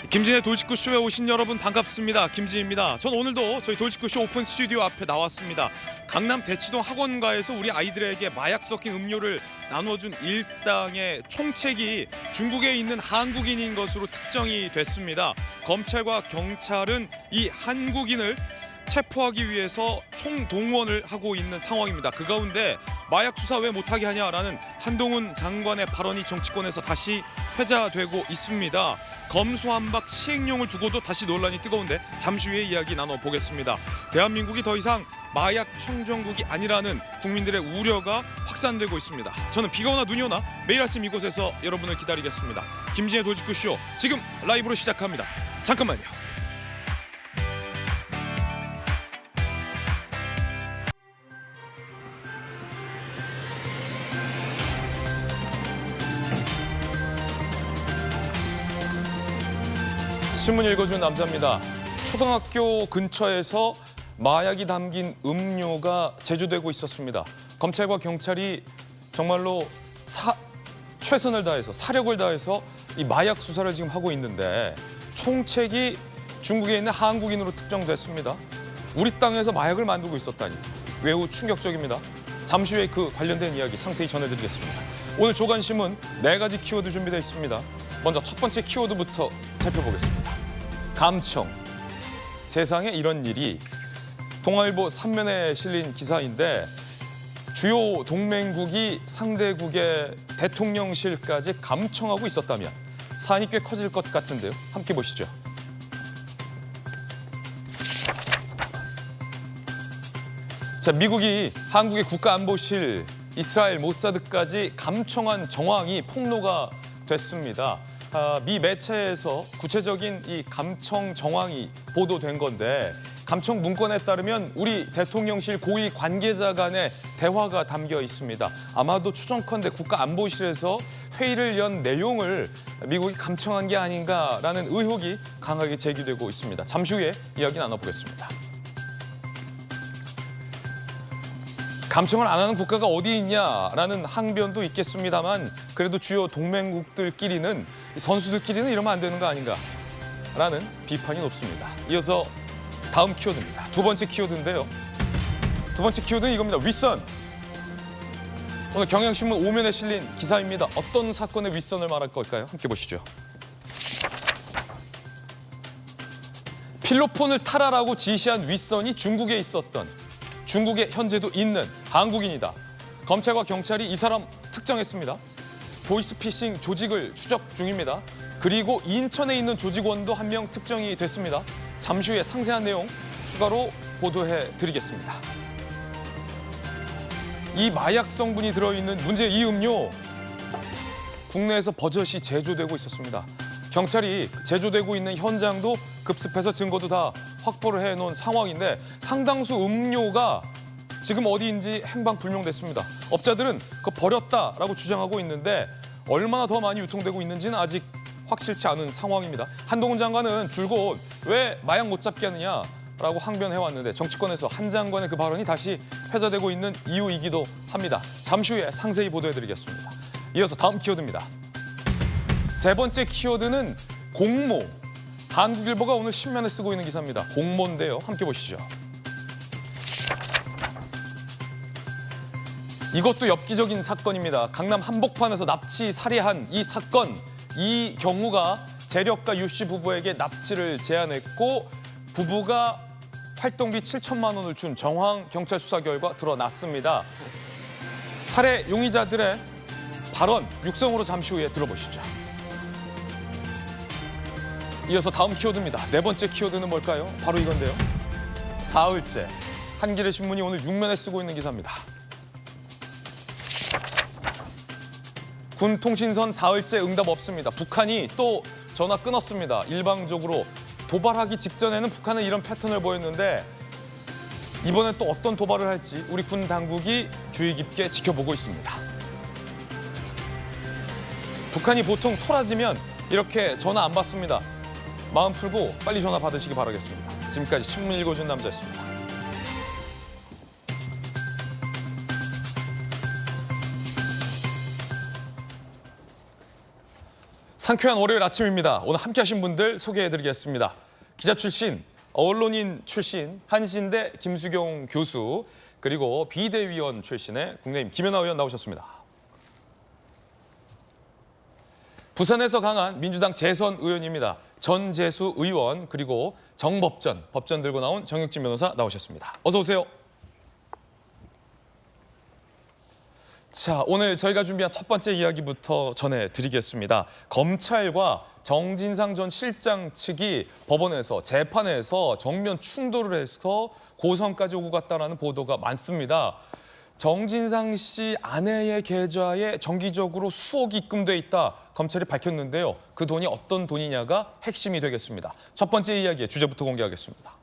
김진의 돌직구쇼에 오신 여러분 반갑습니다. 김진입니다. 전 오늘도 저희 돌직구쇼 오픈 스튜디오 앞에 나왔습니다. 강남 대치동 학원가에서 우리 아이들에게 마약 섞인 음료를 나눠준 일당의 총책이 중국에 있는 한국인인 것으로 특정이 됐습니다. 검찰과 경찰은 이 한국인을 체포하기 위해서 총동원을 하고 있는 상황입니다. 그 가운데 마약 수사 왜 못하게 하냐라는 한동훈 장관의 발언이 정치권에서 다시 회자되고 있습니다. 검수완박 시행령을 두고도 다시 논란이 뜨거운데 잠시 후에 이야기 나눠보겠습니다. 대한민국이 더 이상 마약 청정국이 아니라는 국민들의 우려가 확산되고 있습니다. 저는 비가 오나 눈이 오나 매일 아침 이곳에서 여러분을 기다리겠습니다. 김진의 돌직구쇼 지금 라이브로 시작합니다. 잠깐만요. 신문 읽어주는 남자입니다. 초등학교 근처에서 마약이 담긴 음료가 제조되고 있었습니다. 검찰과 경찰이 정말로 최선을 다해서 사력을 다해서 이 마약 수사를 지금 하고 있는데 총책이 중국에 있는 한국인으로 특정됐습니다. 우리 땅에서 마약을 만들고 있었다니 매우 충격적입니다. 잠시 후에 그 관련된 이야기 상세히 전해드리겠습니다. 오늘 조간신문 4가지 키워드 준비되어 있습니다. 먼저 첫 번째 키워드부터 살펴보겠습니다. 감청. 세상에 이런 일이. 동아일보 3면에 실린 기사인데 주요 동맹국이 상대국의 대통령실까지 감청하고 있었다면 사안이 꽤 커질 것 같은데요. 함께 보시죠. 자, 미국이 한국의 국가안보실, 이스라엘 모사드까지 감청한 정황이 폭로가 됐습니다. 미 매체에서 구체적인 이 감청 정황이 보도된 건데 감청 문건에 따르면 우리 대통령실 고위 관계자 간의 대화가 담겨 있습니다. 아마도 추정컨대 국가안보실에서 회의를 연 내용을 미국이 감청한 게 아닌가라는 의혹이 강하게 제기되고 있습니다. 잠시 후에 이야기 나눠보겠습니다. 감청을 안 하는 국가가 어디 있냐라는 항변도 있겠습니다만 그래도 주요 동맹국들끼리는 선수들끼리는 이러면 안 되는 거 아닌가라는 비판이 높습니다. 이어서 다음 키워드입니다. 두 번째 키워드인데요. 두 번째 키워드는 이겁니다. 윗선. 오늘 경향신문 5면에 실린 기사입니다. 어떤 사건의 윗선을 말할 걸까요? 함께 보시죠. 필로폰을 탈환하고 지시한 윗선이 중국에 있었던 중국에 현재도 있는 한국인이다. 검찰과 경찰이 이 사람 특정했습니다. 보이스피싱 조직을 추적 중입니다. 그리고 인천에 있는 조직원도 한 명 특정이 됐습니다. 잠시 후에 상세한 내용 추가로 보도해 드리겠습니다. 이 마약 성분이 들어있는 문제 이 음료 국내에서 버젓이 제조되고 있었습니다. 경찰이 제조되고 있는 현장도 급습해서 증거도 다 확보를 해놓은 상황인데 상당수 음료가 지금 어디인지 행방불명됐습니다. 업자들은 그거 버렸다라고 주장하고 있는데 얼마나 더 많이 유통되고 있는지는 아직 확실치 않은 상황입니다. 한동훈 장관은 줄곧 왜 마약 못 잡게 하느냐라고 항변해왔는데 정치권에서 한 장관의 그 발언이 다시 회자되고 있는 이유이기도 합니다. 잠시 후에 상세히 보도해드리겠습니다. 이어서 다음 키워드입니다. 세 번째 키워드는 공모. 한국일보가 오늘 신면에 쓰고 있는 기사입니다. 공모인데요. 함께 보시죠. 이것도 엽기적인 사건입니다. 강남 한복판에서 납치 살해한 이 사건. 이 경우가 재력가 유 씨 부부에게 납치를 제안했고 부부가 활동비 7천만 원을 준 정황 경찰 수사 결과 드러났습니다. 살해 용의자들의 발언 육성으로 잠시 후에 들어보시죠. 이어서 다음 키워드입니다. 네 번째 키워드는 뭘까요? 바로 이건데요. 사흘째. 한겨레 신문이 오늘 6면에 쓰고 있는 기사입니다. 군 통신선 사흘째 응답 없습니다. 북한이 또 전화 끊었습니다. 일방적으로 도발하기 직전에는 북한은 이런 패턴을 보였는데 이번엔 또 어떤 도발을 할지 우리 군 당국이 주의 깊게 지켜보고 있습니다. 북한이 보통 토라지면 이렇게 전화 안 받습니다. 마음 풀고 빨리 전화 받으시기 바라겠습니다. 지금까지 신문 읽어준 남자였습니다. 상쾌한 월요일 아침입니다. 오늘 함께 하신 분들 소개해드리겠습니다. 기자 출신, 언론인 출신, 한신대 김수경 교수, 그리고 비대위원 출신의 국내임 김연아 의원 나오셨습니다. 부산에서 강한 민주당 재선 의원입니다. 전재수 의원, 그리고 정법전, 법전 들고 나온 정혁진 변호사 나오셨습니다. 어서 오세요. 자, 오늘 저희가 준비한 첫 번째 이야기부터 전해드리겠습니다. 검찰과 정진상 전 실장 측이 법원에서 재판에서 정면 충돌을 해서 고성까지 오고 갔다는 보도가 많습니다. 정진상 씨 아내의 계좌에 정기적으로 수억이 입금돼 있다, 검찰이 밝혔는데요. 그 돈이 어떤 돈이냐가 핵심이 되겠습니다. 첫 번째 이야기의 주제부터 공개하겠습니다.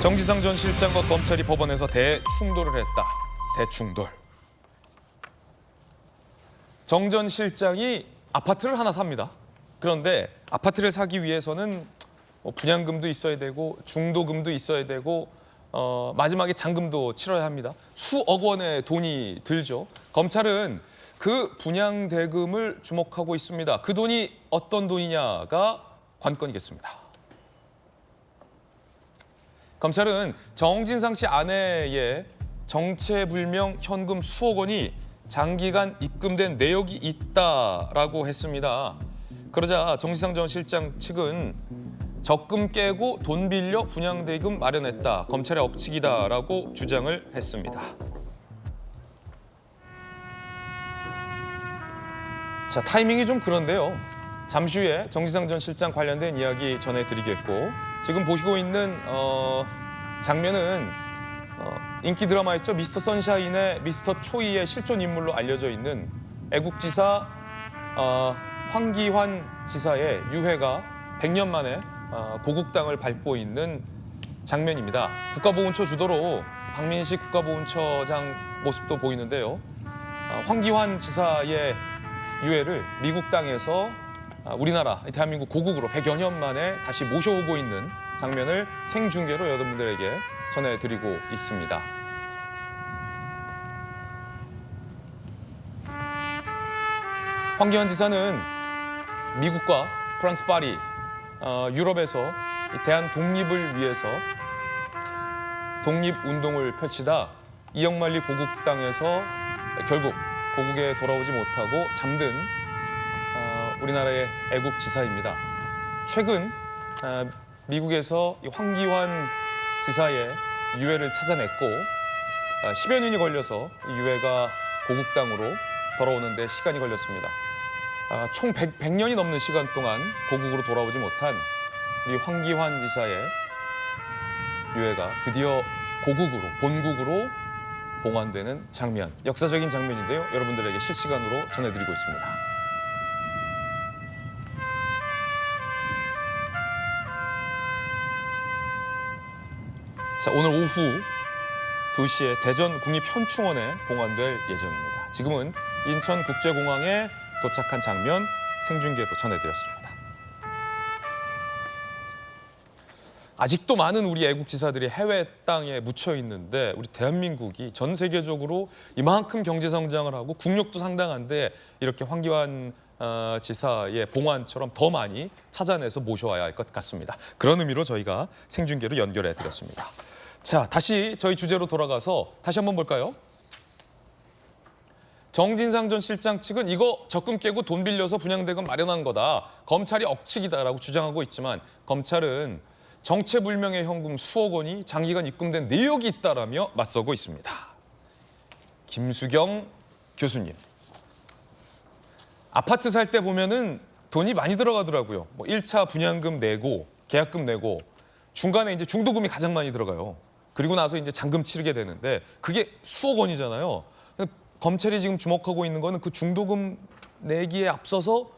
정진상 전 실장과 검찰이 법원에서 대충돌을 했다. 대충돌. 정 전 실장이 아파트를 하나 삽니다. 그런데 아파트를 사기 위해서는 분양금도 있어야 되고 중도금도 있어야 되고 마지막에 잔금도 치러야 합니다. 수억 원의 돈이 들죠. 검찰은 그 분양 대금을 주목하고 있습니다. 그 돈이 어떤 돈이냐가 관건이겠습니다. 검찰은 정진상 씨 아내의 정체불명 현금 수억 원이 장기간 입금된 내역이 있다라고 했습니다. 그러자 정진상 전 실장 측은 적금 깨고 돈 빌려 분양대금 마련했다, 검찰의 억측이다라고 주장을 했습니다. 자, 타이밍이 좀 그런데요. 잠시 후에 정진상 전 실장 관련된 이야기 전해드리겠고, 지금 보시고 있는 장면은 인기 드라마였죠. 미스터 선샤인의 미스터 초이의 실존 인물로 알려져 있는 애국지사 황기환 지사의 유해가 100년 만에 고국 땅을 밟고 있는 장면입니다. 국가보훈처 주도로 박민식 국가보훈처장 모습도 보이는데요. 황기환 지사의 유해를 미국 땅에서 우리나라, 대한민국 고국으로 100여 년 만에 다시 모셔오고 있는 장면을 생중계로 여러분들에게 전해드리고 있습니다. 황기환 지사는 미국과 프랑스 파리, 유럽에서 대한 독립을 위해서 독립운동을 펼치다 이영만리 고국 땅에서 결국 고국에 돌아오지 못하고 잠든 우리나라의 애국지사입니다. 최근 미국에서 황기환 지사의 유해를 찾아냈고 10여 년이 걸려서 유해가 고국 땅으로 돌아오는 데 시간이 걸렸습니다. 총 100년이 넘는 시간 동안 고국으로 돌아오지 못한 우리 황기환 지사의 유해가 드디어 고국으로, 본국으로 봉환되는 장면, 역사적인 장면인데요. 여러분들에게 실시간으로 전해드리고 있습니다. 자, 오늘 오후 2시에 대전 국립현충원에 봉환될 예정입니다. 지금은 인천국제공항에 도착한 장면 생중계로 전해드렸습니다. 아직도 많은 우리 애국지사들이 해외 땅에 묻혀 있는데 우리 대한민국이 전 세계적으로 이만큼 경제 성장을 하고 국력도 상당한데 이렇게 황기환 지사의 봉환처럼 더 많이 찾아내서 모셔와야 할 것 같습니다. 그런 의미로 저희가 생중계로 연결해 드렸습니다. 자, 다시 저희 주제로 돌아가서 다시 한번 볼까요? 정진상 전 실장 측은 이거 적금 깨고 돈 빌려서 분양대금 마련한 거다, 검찰이 억측이다라고 주장하고 있지만 검찰은 정체불명의 현금 수억 원이 장기간 입금된 내역이 있다라며 맞서고 있습니다. 김수경 교수님, 아파트 살 때 보면은 돈이 많이 들어가더라고요. 1차 분양금 내고 계약금 내고 중간에 이제 중도금이 가장 많이 들어가요. 그리고 나서 이제 잔금 치르게 되는데 그게 수억 원이잖아요. 검찰이 지금 주목하고 있는 거는 그 중도금 내기에 앞서서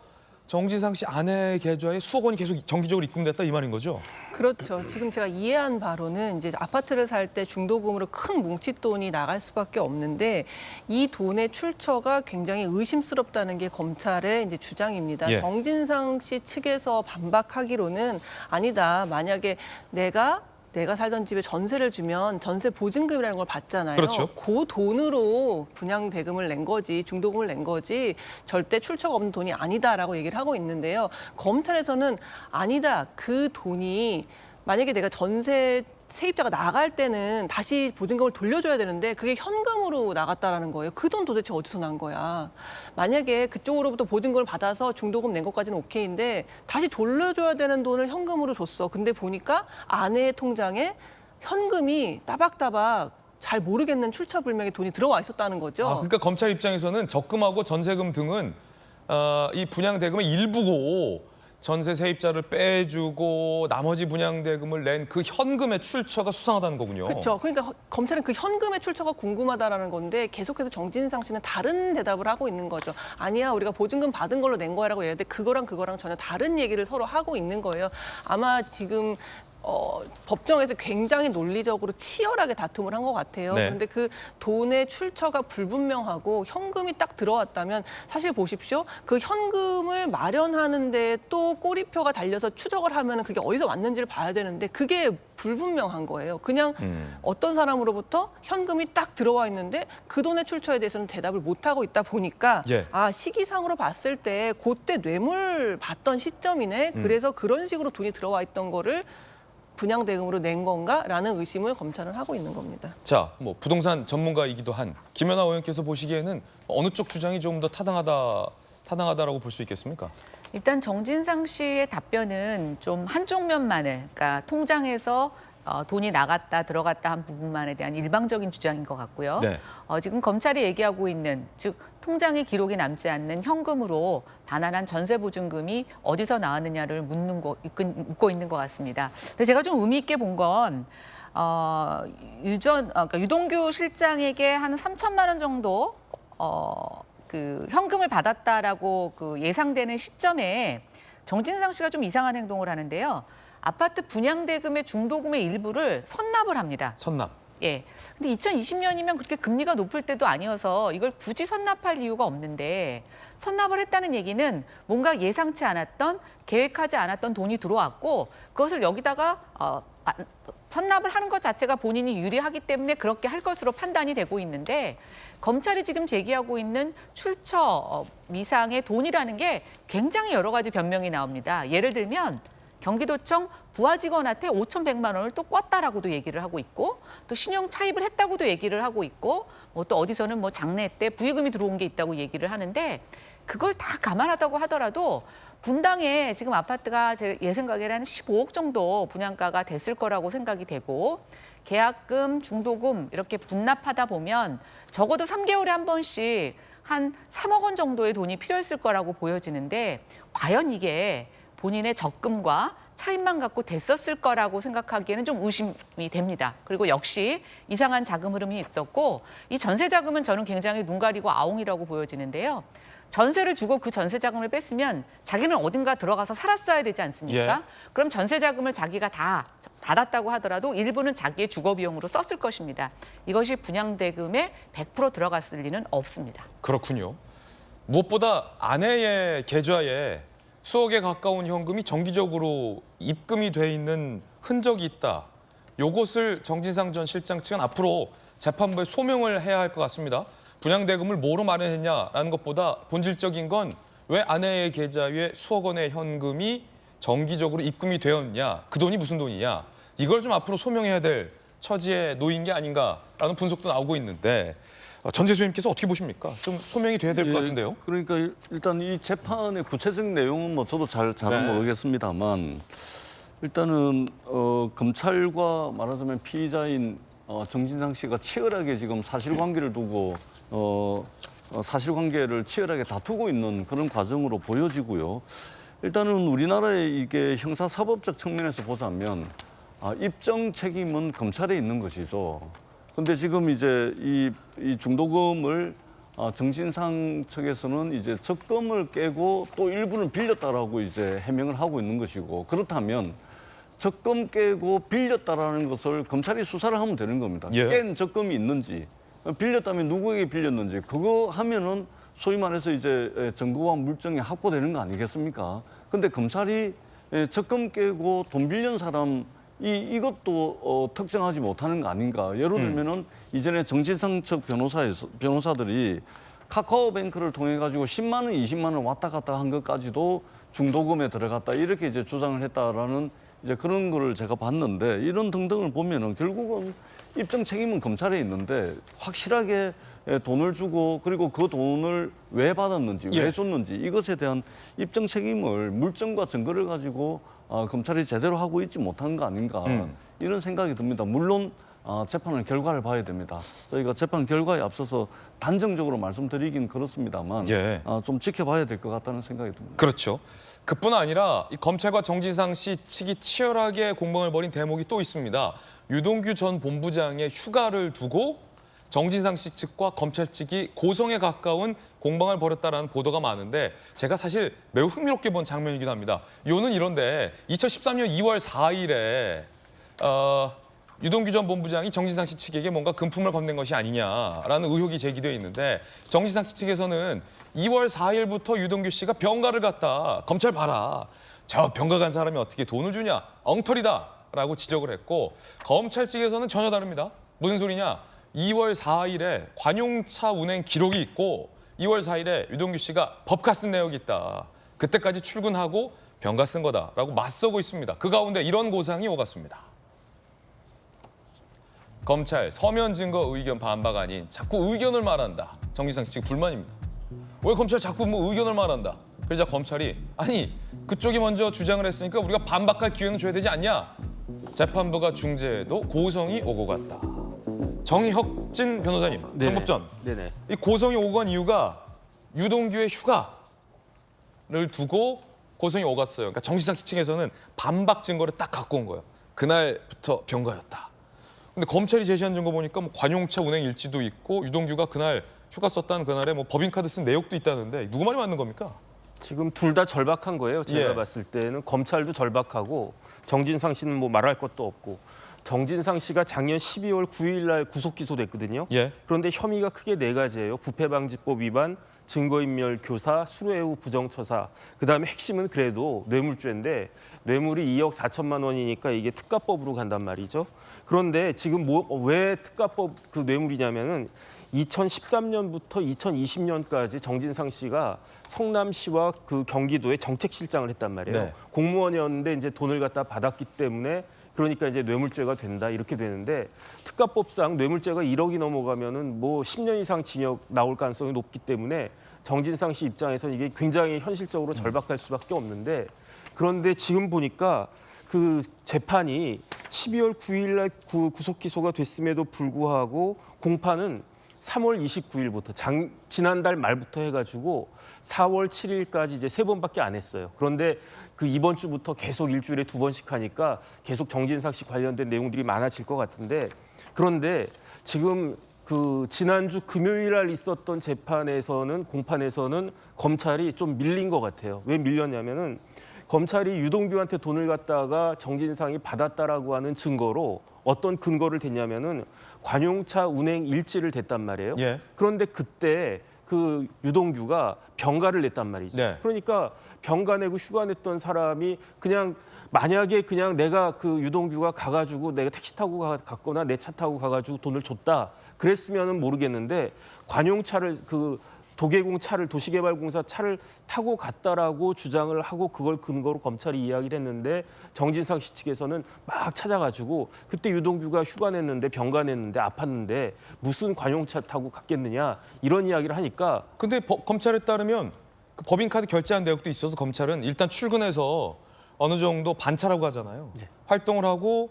정진상 씨 아내 계좌에 수억 원이 계속 정기적으로 입금됐다, 이 말인 거죠? 그렇죠. 지금 제가 이해한 바로는 이제 아파트를 살 때 중도금으로 큰 뭉칫돈이 나갈 수밖에 없는데 이 돈의 출처가 굉장히 의심스럽다는 게 검찰의 이제 주장입니다. 정진상 씨 측에서 반박하기로는 아니다, 만약에 내가 내가 살던 집에 전세를 주면 전세 보증금이라는 걸 받잖아요. 그렇죠. 그 돈으로 분양 대금을 낸 거지, 중도금을 낸 거지 절대 출처가 없는 돈이 아니다라고 얘기를 하고 있는데요. 검찰에서는 아니다. 그 돈이 만약에 내가 전세 세입자가 나갈 때는 다시 보증금을 돌려줘야 되는데 그게 현금으로 나갔다라는 거예요. 그 돈 도대체 어디서 난 거야? 만약에 그쪽으로부터 보증금을 받아서 중도금 낸 것까지는 오케이인데 다시 돌려줘야 되는 돈을 현금으로 줬어. 근데 보니까 아내의 통장에 현금이 따박따박 잘 모르겠는 출처불명의 돈이 들어와 있었다는 거죠. 그러니까 검찰 입장에서는 적금하고 전세금 등은 이 분양대금의 일부고 전세 세입자를 빼주고 나머지 분양대금을 낸 그 현금의 출처가 수상하다는 거군요. 그렇죠. 그러니까 검찰은 그 현금의 출처가 궁금하다라는 건데 계속해서 정진상 씨는 다른 대답을 하고 있는 거죠. 아니야, 우리가 보증금 받은 걸로 낸 거야라고 얘기하는데 그거랑 전혀 다른 얘기를 서로 하고 있는 거예요. 아마 지금 법정에서 굉장히 논리적으로 치열하게 다툼을 한 것 같아요. 네. 그런데 그 돈의 출처가 불분명하고 현금이 딱 들어왔다면 사실 보십시오. 그 현금을 마련하는데 또 꼬리표가 달려서 추적을 하면 그게 어디서 왔는지를 봐야 되는데 그게 불분명한 거예요. 그냥 어떤 사람으로부터 현금이 딱 들어와 있는데 그 돈의 출처에 대해서는 대답을 못하고 있다 보니까 예. 시기상으로 봤을 때 그때 뇌물 받던 시점이네. 그래서 그런 식으로 돈이 들어와 있던 거를 분양대금으로 낸 건가라는 의심을 검찰은 하고 있는 겁니다. 자, 뭐 부동산 전문가이기도 한 김연아 의원께서 보시기에는 어느 쪽 주장이 좀 더 타당하다라고 볼 수 있겠습니까? 일단 정진상 씨의 답변은 좀 한쪽 면만을, 그러니까 통장에서 돈이 나갔다 들어갔다 한 부분만에 대한 일방적인 주장인 것 같고요. 네. 지금 검찰이 얘기하고 있는, 즉 통장에 기록이 남지 않는 현금으로 반환한 전세 보증금이 어디서 나왔느냐를 묻고 있는 것 같습니다. 근데 제가 좀 의미 있게 본 건 그러니까 유동규 실장에게 한 3천만 원 정도 그 현금을 받았다라고 그 예상되는 시점에 정진상 씨가 좀 이상한 행동을 하는데요. 아파트 분양대금의 중도금의 일부를 선납을 합니다. 선납. 예. 근데 2020년이면 그렇게 금리가 높을 때도 아니어서 이걸 굳이 선납할 이유가 없는데 선납을 했다는 얘기는 뭔가 예상치 않았던, 계획하지 않았던 돈이 들어왔고 그것을 여기다가 선납을 하는 것 자체가 본인이 유리하기 때문에 그렇게 할 것으로 판단이 되고 있는데 검찰이 지금 제기하고 있는 출처 미상의 돈이라는 게 굉장히 여러 가지 변명이 나옵니다. 예를 들면 경기도청 부하 직원한테 5,100만 원을 또 꿨다라고도 얘기를 하고 있고 또 신용 차입을 했다고도 얘기를 하고 있고 또 어디서는 뭐 장래 때 부의금이 들어온 게 있다고 얘기를 하는데 그걸 다 감안하다고 하더라도 분당에 지금 아파트가 제 생각에는 한 15억 정도 분양가가 됐을 거라고 생각이 되고 계약금, 중도금 이렇게 분납하다 보면 적어도 3개월에 한 번씩 한 3억 원 정도의 돈이 필요했을 거라고 보여지는데 과연 이게 본인의 적금과 차입만 갖고 됐었을 거라고 생각하기에는 좀 의심이 됩니다. 그리고 역시 이상한 자금 흐름이 있었고 이 전세 자금은 저는 굉장히 눈 가리고 아웅이라고 보여지는데요. 전세를 주고 그 전세 자금을 뺐으면 자기는 어딘가 들어가서 살았어야 되지 않습니까? 예. 그럼 전세 자금을 자기가 다 받았다고 하더라도 일부는 자기의 주거 비용으로 썼을 것입니다. 이것이 분양대금에 100% 들어갔을 리는 없습니다. 그렇군요. 무엇보다 아내의 계좌에 수억에 가까운 현금이 정기적으로 입금이 돼 있는 흔적이 있다. 요것을 정진상 전 실장 측은 앞으로 재판부에 소명을 해야 할 것 같습니다. 분양대금을 뭐로 마련했냐라는 것보다 본질적인 건 왜 아내의 계좌에 수억 원의 현금이 정기적으로 입금이 되었냐, 그 돈이 무슨 돈이냐, 이걸 좀 앞으로 소명해야 될 처지에 놓인 게 아닌가라는 분석도 나오고 있는데 전 재수님께서 어떻게 보십니까? 좀 소명이 돼야 될 것 같은데요. 그러니까 일단 이 재판의 구체적인 내용은 뭐 저도 잘은 네. 모르겠습니다만 일단은 검찰과 말하자면 피의자인 정진상 씨가 치열하게 지금 사실관계를 두고 사실관계를 치열하게 다투고 있는 그런 과정으로 보여지고요. 일단은 우리나라의 이게 형사사법적 측면에서 보자면 입증 책임은 검찰에 있는 것이죠. 근데 지금 이제 이 중도금을 정진상 측에서는 이제 적금을 깨고 또 일부는 빌렸다라고 이제 해명을 하고 있는 것이고 그렇다면 적금 깨고 빌렸다라는 것을 검찰이 수사를 하면 되는 겁니다. 예. 깬 적금이 있는지 빌렸다면 누구에게 빌렸는지 그거 하면은 소위 말해서 이제 증거와 물증이 확보되는 거 아니겠습니까? 근데 검찰이 적금 깨고 돈 빌린 사람이 이것도 특정하지 못하는 거 아닌가. 예를 들면은 이전에 정진상 측 변호사들이 카카오뱅크를 통해 가지고 10만 원, 20만 원 왔다 갔다 한 것까지도 중도금에 들어갔다 이렇게 이제 주장을 했다라는 이제 그런 거를 제가 봤는데 이런 등등을 보면은 결국은 입증 책임은 검찰에 있는데 확실하게 돈을 주고 그리고 그 돈을 왜 받았는지 왜 줬는지 이것에 대한 입증 책임을 물증과 증거를 가지고 검찰이 제대로 하고 있지 못한 거 아닌가 이런 생각이 듭니다. 물론 재판의 결과를 봐야 됩니다. 저희가 재판 결과에 앞서서 단정적으로 말씀드리긴 그렇습니다만 좀 지켜봐야 될 것 같다는 생각이 듭니다. 그렇죠. 그뿐 아니라 이 검찰과 정진상 씨 측이 치열하게 공방을 벌인 대목이 또 있습니다. 유동규 전 본부장의 휴가를 두고 정진상 씨 측과 검찰 측이 고성에 가까운 공방을 벌였다라는 보도가 많은데 제가 사실 매우 흥미롭게 본 장면이긴 합니다. 요는 이런데 2013년 2월 4일에 유동규 전 본부장이 정진상 씨 측에게 뭔가 금품을 건넨 것이 아니냐라는 의혹이 제기되어 있는데 정진상 씨 측에서는 2월 4일부터 유동규 씨가 병가를 갔다. 검찰 봐라. 저 병가 간 사람이 어떻게 돈을 주냐. 엉터리다라고 지적을 했고 검찰 측에서는 전혀 다릅니다. 무슨 소리냐. 2월 4일에 관용차 운행 기록이 있고 2월 4일에 유동규 씨가 법카 쓴 내역이 있다. 그때까지 출근하고 병가 쓴 거다라고 맞서고 있습니다. 그 가운데 이런 고상이 오갔습니다. 검찰 서면 증거 의견 반박 아닌 자꾸 의견을 말한다. 정진상 씨 지금 불만입니다. 왜 검찰 자꾸 뭐 의견을 말한다. 그러자 검찰이 아니 그쪽이 먼저 주장을 했으니까 우리가 반박할 기회는 줘야 되지 않냐. 재판부가 중재해도 고성이 오고 갔다. 정혁진 변호사님, 정법전. 네네. 이 고성이 오고 간 이유가 유동규의 휴가를 두고 고성이 오갔어요. 그러니까 정진상 씨 측에서는 반박 증거를 딱 갖고 온 거예요. 그날부터 병가였다. 근데 검찰이 제시한 증거 보니까 뭐 관용차 운행 일지도 있고 유동규가 그날 휴가 썼다는 그날에 뭐 법인카드 쓴 내역도 있다는데 누구 말이 맞는 겁니까? 지금 둘 다 절박한 거예요. 제가 봤을 때는 검찰도 절박하고 정진상 씨는 뭐 말할 것도 없고 정진상 씨가 작년 12월 9일 날 구속 기소됐거든요. 그런데 혐의가 크게 네 가지예요. 부패방지법 위반, 증거인멸 교사, 수뢰후 부정처사. 그다음에 핵심은 그래도 뇌물죄인데 뇌물이 2억 4천만 원이니까 이게 특가법으로 간단 말이죠. 그런데 지금 왜 특가법 그 뇌물이냐면은 2013년부터 2020년까지 정진상 씨가 성남시와 그 경기도에 정책실장을 했단 말이에요. 공무원이었는데 이제 돈을 갖다 받았기 때문에 그러니까 이제 뇌물죄가 된다 이렇게 되는데 특가법상 뇌물죄가 1억이 넘어가면은 뭐 10년 이상 징역 나올 가능성이 높기 때문에 정진상 씨 입장에서는 이게 굉장히 현실적으로 절박할 수밖에 없는데 그런데 지금 보니까 그 재판이 12월 9일 날 구속 기소가 됐음에도 불구하고 공판은 3월 29일부터 지난달 말부터 해가지고 4월 7일까지 이제 3번밖에 안 했어요. 그런데 그 이번 주부터 계속 일주일에 2번씩 하니까 계속 정진상 씨 관련된 내용들이 많아질 것 같은데 그런데 지금 그 지난주 금요일 날 있었던 재판에서는 공판에서는 검찰이 좀 밀린 것 같아요. 왜 밀렸냐면은 검찰이 유동규한테 돈을 갖다가 정진상이 받았다라고 하는 증거로 어떤 근거를 댔냐면은 관용차 운행 일지를 댔단 말이에요. 그런데 그때 그 유동규가 병가를 냈단 말이죠. 그러니까 병가 내고 휴가 냈던 사람이 그냥 만약에 그냥 내가 그 유동규가 가가지고 내가 택시 타고 갔거나 내 차 타고 가가지고 돈을 줬다 그랬으면은 모르겠는데 관용차를 그 도계공 차를 도시개발공사 차를 타고 갔다라고 주장을 하고 그걸 근거로 검찰이 이야기를 했는데 정진상 씨 측에서는 막 찾아가지고 그때 유동규가 휴가 냈는데 병가 냈는데 아팠는데 무슨 관용차 타고 갔겠느냐 이런 이야기를 하니까 근데 검찰에 따르면 그 법인카드 결제한 내역도 있어서 검찰은 일단 출근해서 어느 정도 반차라고 하잖아요. 활동을 하고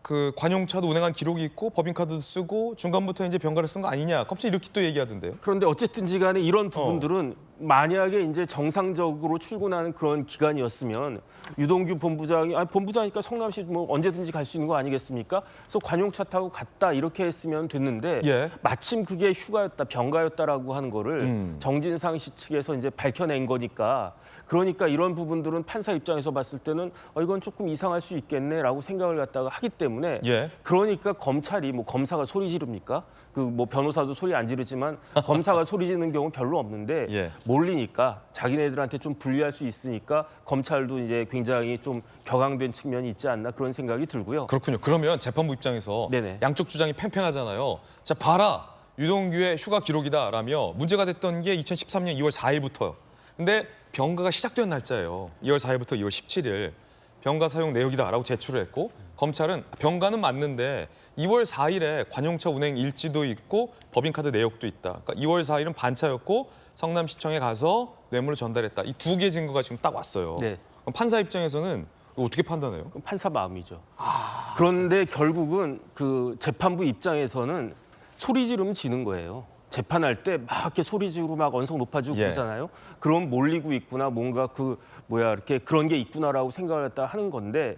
그 관용차도 운행한 기록이 있고 법인카드도 쓰고 중간부터 이제 병가를 쓴 거 아니냐. 검찰이 이렇게 또 얘기하던데요. 그런데 어쨌든지 간에 이런 부분들은 만약에 이제 정상적으로 출근하는 그런 기간이었으면 유동규 본부장이 본부장이니까 성남시 뭐 언제든지 갈 수 있는 거 아니겠습니까? 그래서 관용차 타고 갔다 이렇게 했으면 됐는데 마침 그게 휴가였다, 병가였다라고 하는 거를 정진상 씨 측에서 이제 밝혀낸 거니까 그러니까 이런 부분들은 판사 입장에서 봤을 때는 이건 조금 이상할 수 있겠네라고 생각을 갖다가 하기 때문에 그러니까 검찰이 뭐 검사가 소리 지릅니까? 그 뭐 변호사도 소리 안 지르지만 검사가 소리 지르는 경우 별로 없는데 예. 몰리니까 자기네들한테 좀 불리할 수 있으니까 검찰도 이제 굉장히 좀 격앙된 측면이 있지 않나 그런 생각이 들고요. 그렇군요. 그러면 재판부 입장에서 네네. 양쪽 주장이 팽팽하잖아요. 자, 봐라. 유동규의 휴가 기록이다라며 문제가 됐던 게 2013년 2월 4일부터요. 근데 병가가 시작된 날짜예요. 2월 4일부터 2월 17일. 병가 사용 내역이다라고 제출을 했고 검찰은 병가는 맞는데 2월 4일에 관용차 운행 일지도 있고 법인카드 내역도 있다. 그러니까 2월 4일은 반차였고 성남시청에 가서 뇌물을 전달했다. 이 두 개 증거가 지금 딱 왔어요. 네. 그럼 판사 입장에서는 이거 어떻게 판단해요? 그건 판사 마음이죠. 그런데 결국은 그 재판부 입장에서는 소리 지르면 지는 거예요. 재판할 때 막 이렇게 소리 지르고 막 언성 높아지고 예. 그러잖아요. 그럼 몰리고 있구나, 뭔가 이렇게 그런 게 있구나라고 생각을 했다 하는 건데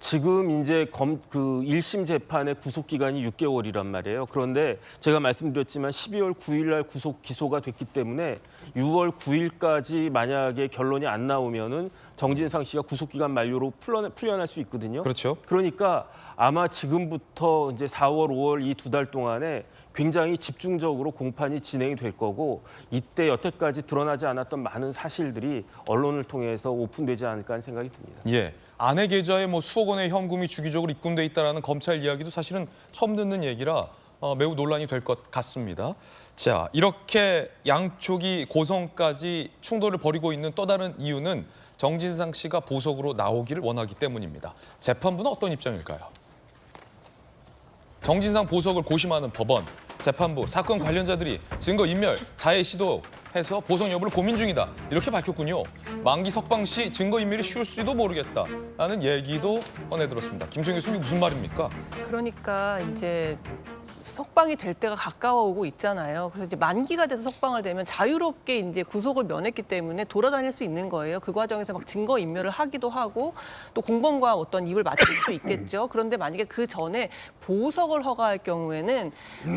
지금 이제 그 1심 재판의 구속 기간이 6개월이란 말이에요. 그런데 제가 말씀드렸지만 12월 9일 날 구속 기소가 됐기 때문에 6월 9일까지 만약에 결론이 안 나오면은 정진상 씨가 구속 기간 만료로 풀려날 수 있거든요. 그렇죠. 그러니까 아마 지금부터 이제 4월, 5월 이 2달 동안에 굉장히 집중적으로 공판이 진행이 될 거고 이때 여태까지 드러나지 않았던 많은 사실들이 언론을 통해서 오픈되지 않을까 하는 생각이 듭니다. 예. 아내 계좌에 뭐 수억 원의 현금이 주기적으로 입금돼 있다라는 검찰 이야기도 사실은 처음 듣는 얘기라 매우 논란이 될 것 같습니다. 자, 이렇게 양쪽이 고성까지 충돌을 벌이고 있는 또 다른 이유는 정진상 씨가 보석으로 나오기를 원하기 때문입니다. 재판부는 어떤 입장일까요? 정진상 보석을 고심하는 법원, 재판부, 사건 관련자들이 증거인멸, 자해 시도해서 보석 여부를 고민 중이다. 이렇게 밝혔군요. 만기 석방 시 증거인멸이 쉬울지도 모르겠다라는 얘기도 꺼내들었습니다. 김수영 교수님 무슨 말입니까? 그러니까 이제 석방이 될 때가 가까워오고 있잖아요. 그래서 이제 만기가 돼서 석방을 되면 자유롭게 이제 구속을 면했기 때문에 돌아다닐 수 있는 거예요. 그 과정에서 막 증거 인멸을 하기도 하고 또 공범과 어떤 입을 맞출 수 있겠죠. 그런데 만약에 그 전에 보석을 허가할 경우에는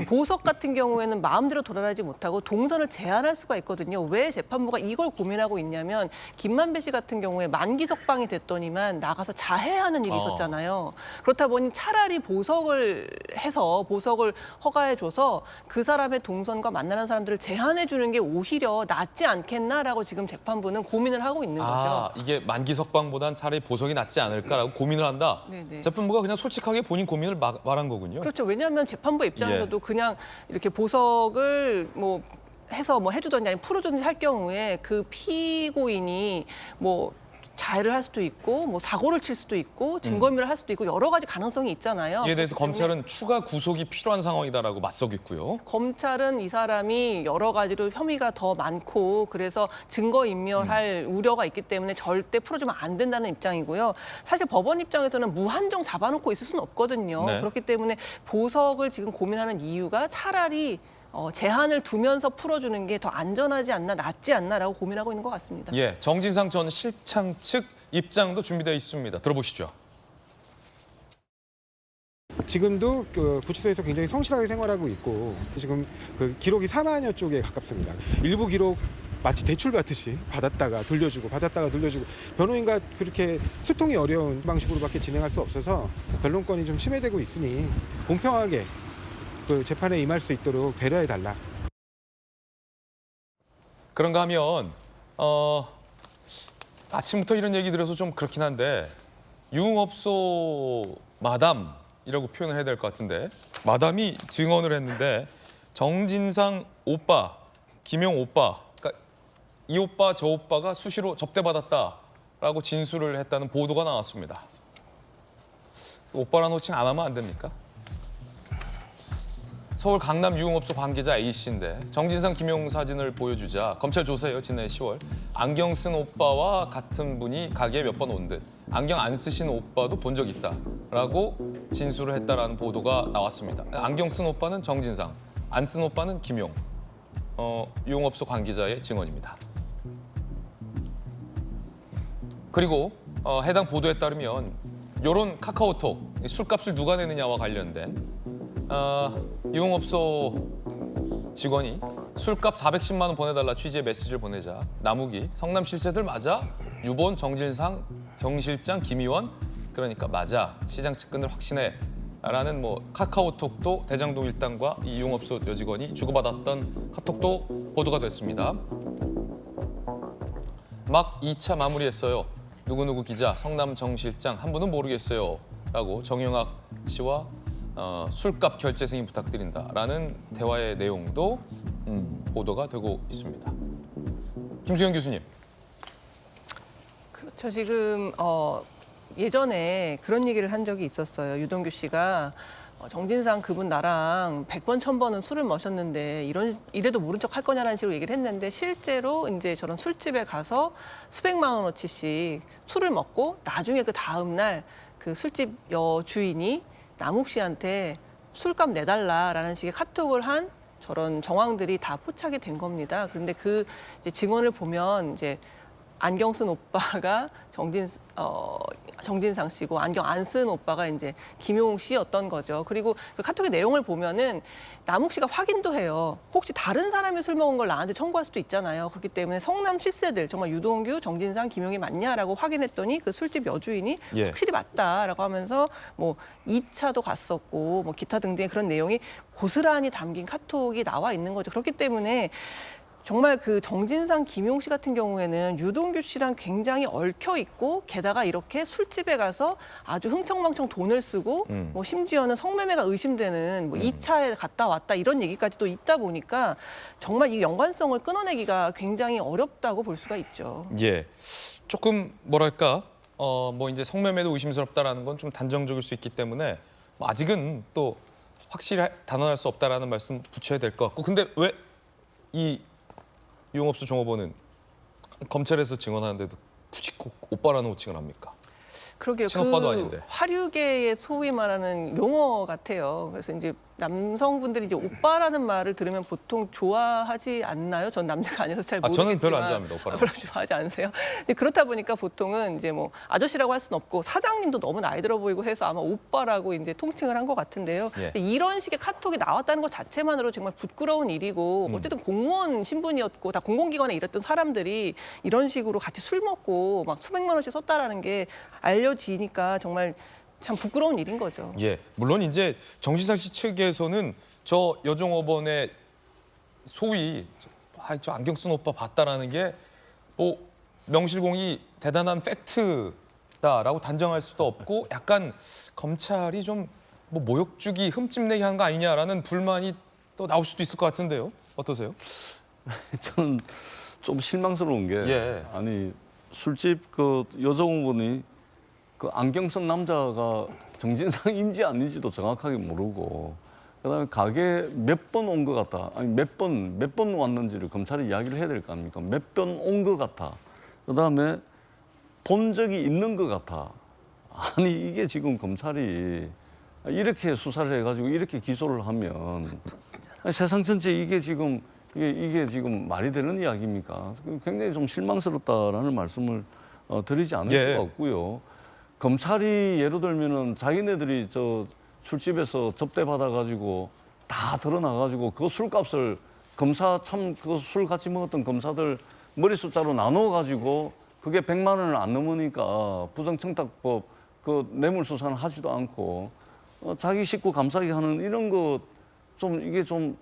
보석 같은 경우에는 마음대로 돌아다니지 못하고 동선을 제한할 수가 있거든요. 왜 재판부가 이걸 고민하고 있냐면 김만배 씨 같은 경우에 만기 석방이 됐더니만 나가서 자해하는 일이 있었잖아요. 그렇다 보니 차라리 보석을 해서 보석을 허가해줘서 그 사람의 동선과 만나는 사람들을 제한해주는 게 오히려 낫지 않겠나라고 지금 재판부는 고민을 하고 있는 거죠. 이게 만기 석방보단 차라리 보석이 낫지 않을까라고 고민을 한다. 네네. 재판부가 그냥 솔직하게 본인 고민을 말한 거군요. 그렇죠. 왜냐하면 재판부 입장에서도 그냥 이렇게 보석을 뭐 해서 뭐 해주든지 아니면 풀어주든지 할 경우에 그 피고인이 뭐 자해를 할 수도 있고 뭐 사고를 칠 수도 있고 증거인멸을 할 수도 있고 여러 가지 가능성이 있잖아요. 이에 대해서 그렇기 때문에 검찰은 추가 구속이 필요한 상황이다라고 맞서겠고요. 검찰은 이 사람이 여러 가지로 혐의가 더 많고 그래서 증거인멸할 우려가 있기 때문에 절대 풀어주면 안 된다는 입장이고요. 사실 법원 입장에서는 무한정 잡아놓고 있을 수는 없거든요. 네. 그렇기 때문에 보석을 지금 고민하는 이유가 차라리 제한을 두면서 풀어주는 게 더 안전하지 않나, 낫지 않나라고 고민하고 있는 것 같습니다. 예, 정진상 전 실장 측 입장도 준비되어 있습니다. 들어보시죠. 지금도 그 구치소에서 굉장히 성실하게 생활하고 있고 지금 그 기록이 4만여 쪽에 가깝습니다. 일부 기록 마치 대출 받듯이 받았다가 돌려주고 변호인과 그렇게 소통이 어려운 방식으로밖에 진행할 수 없어서 변론권이 좀 침해되고 있으니 공평하게 그 재판에 임할 수 있도록 배려해달라. 그런가 하면 아침부터 이런 얘기 들어서 좀 그렇긴 한데 유흥업소 마담이라고 표현을 해야 될 것 같은데 마담이 증언을 했는데 정진상 오빠, 김용 오빠, 그러니까 이 오빠 저 오빠가 수시로 접대받았다라고 진술을 했다는 보도가 나왔습니다. 오빠라는 호칭 안 하면 안 됩니까? 서울 강남 유흥업소 관계자 A씨인데 정진상 김용 사진을 보여주자 검찰 조사예요. 지난해 10월. 안경 쓴 오빠와 같은 분이 가게에 몇 번 온 듯. 안경 안 쓰신 오빠도 본 적 있다라고 진술을 했다라는 보도가 나왔습니다. 안경 쓴 오빠는 정진상, 안 쓴 오빠는 김용. 유흥업소 관계자의 증언입니다. 그리고 해당 보도에 따르면 이런 카카오톡, 술값을 누가 내느냐와 관련된 유흥업소 직원이 술값 410만 원 보내달라 취지의 메시지를 보내자 나무기 성남 실세들 맞아? 유본 정진상 정 실장 김의원 그러니까 맞아 시장 측근들 확신해 라는 뭐 카카오톡도 대장동 일당과 이 유흥업소 여직원이 주고받았던 카톡도 보도가 됐습니다. 막 2차 마무리했어요. 누구누구 기자, 성남 정 실장 한 분은 모르겠어요. 라고 정영학 씨와 술값 결제 승인 부탁드린다라는 대화의 내용도 보도가 되고 있습니다. 김수영 교수님. 그렇죠. 지금 예전에 그런 얘기를 한 적이 있었어요. 유동규 씨가 정진상 그분 나랑 100번, 1000번은 술을 마셨는데 이래도 모른 척 할 거냐라는 식으로 얘기를 했는데 실제로 이제 저런 술집에 가서 수백만 원어치씩 술을 먹고 나중에 그 다음 날 그 술집 여주인이 남욱 씨한테 술값 내달라라는 식의 카톡을 한 저런 정황들이 다 포착이 된 겁니다. 그런데 그 이제 증언을 보면 이제 안경 쓴 오빠가 정진상 씨고 안경 안 쓴 오빠가 이제 김용욱 씨였던 거죠. 그리고 그 카톡의 내용을 보면은 남욱 씨가 확인도 해요. 혹시 다른 사람이 술 먹은 걸 나한테 청구할 수도 있잖아요. 그렇기 때문에 성남 실세들 정말 유동규, 정진상, 김용이 맞냐라고 확인했더니 그 술집 여주인이 확실히 맞다라고 하면서 뭐 2차도 갔었고 뭐 기타 등등의 그런 내용이 고스란히 담긴 카톡이 나와 있는 거죠. 그렇기 때문에 정말 그 정진상, 김용 씨 같은 경우에는 유동규 씨랑 굉장히 얽혀 있고 게다가 이렇게 술집에 가서 아주 흥청망청 돈을 쓰고 뭐 심지어는 성매매가 의심되는 뭐 2차에 갔다 왔다 이런 얘기까지도 있다 보니까 정말 이 연관성을 끊어내기가 굉장히 어렵다고 볼 수가 있죠. 예, 조금 뭐랄까 뭐 이제 성매매도 의심스럽다라는 건 좀 단정적일 수 있기 때문에 뭐 아직은 또 확실히 단언할 수 없다라는 말씀 붙여야 될 것 같고 근데 왜 이 유흥업소 종업원은 검찰에서 증언하는데도 굳이 꼭 오빠라는 호칭을 합니까? 그러게요. 친오빠도 그 아닌데. 화류계의 소위 말하는 용어 같아요. 그래서 이제 남성분들이 이제 오빠라는 말을 들으면 보통 좋아하지 않나요? 전 남자가 아니라서 잘 모르겠지만. 저는 별로 안 좋아합니다. 오빠라는 별로 좋아하지 않으세요? 근데 그렇다 보니까 보통은 이제 뭐 아저씨라고 할 수는 없고 사장님도 너무 나이 들어 보이고 해서 아마 오빠라고 이제 통칭을 한 것 같은데요. 예. 근데 이런 식의 카톡이 나왔다는 것 자체만으로 정말 부끄러운 일이고 어쨌든 공무원 신분이었고 다 공공기관에 일했던 사람들이 이런 식으로 같이 술 먹고 막 수백만 원씩 썼다라는 게 알려지니까 정말 참 부끄러운 일인 거죠. 예, 물론 이제 정진상 씨 측에서는 저 여종업원의 소위 저 안경 쓴 오빠 봤다라는 게 뭐 명실공히 대단한 팩트다라고 단정할 수도 없고 약간 검찰이 좀 뭐 모욕 주기 흠집내기 한 거 아니냐라는 불만이 또 나올 수도 있을 것 같은데요. 어떠세요? 저는 좀 실망스러운 게 예. 아니 술집 그 여성분이 그 안경 쓴 남자가 정진상인지 아닌지도 정확하게 모르고 그다음에 가게 몇 번 온 것 같다. 아니 몇 번 왔는지를 검찰이 이야기를 해야 될 거 아닙니까? 몇 번 온 것 같아. 그다음에 본 적이 있는 것 같아. 아니 이게 지금 검찰이 이렇게 수사를 해가지고 이렇게 기소를 하면 아니, 세상 전체 이게 지금 말이 되는 이야기입니까? 굉장히 좀 실망스럽다라는 말씀을 드리지 않을 예. 수가 없고요. 검찰이 예를 들면은 자기네들이 저 술집에서 접대 받아가지고 다 드러나가지고 그 술값을 검사 참 그 술 같이 먹었던 검사들 머리 숫자로 나눠가지고 그게 100만 원을 안 넘으니까 부정청탁법 그 뇌물수사는 하지도 않고 자기 식구 감싸게 하는 이런 거 좀 이게 좀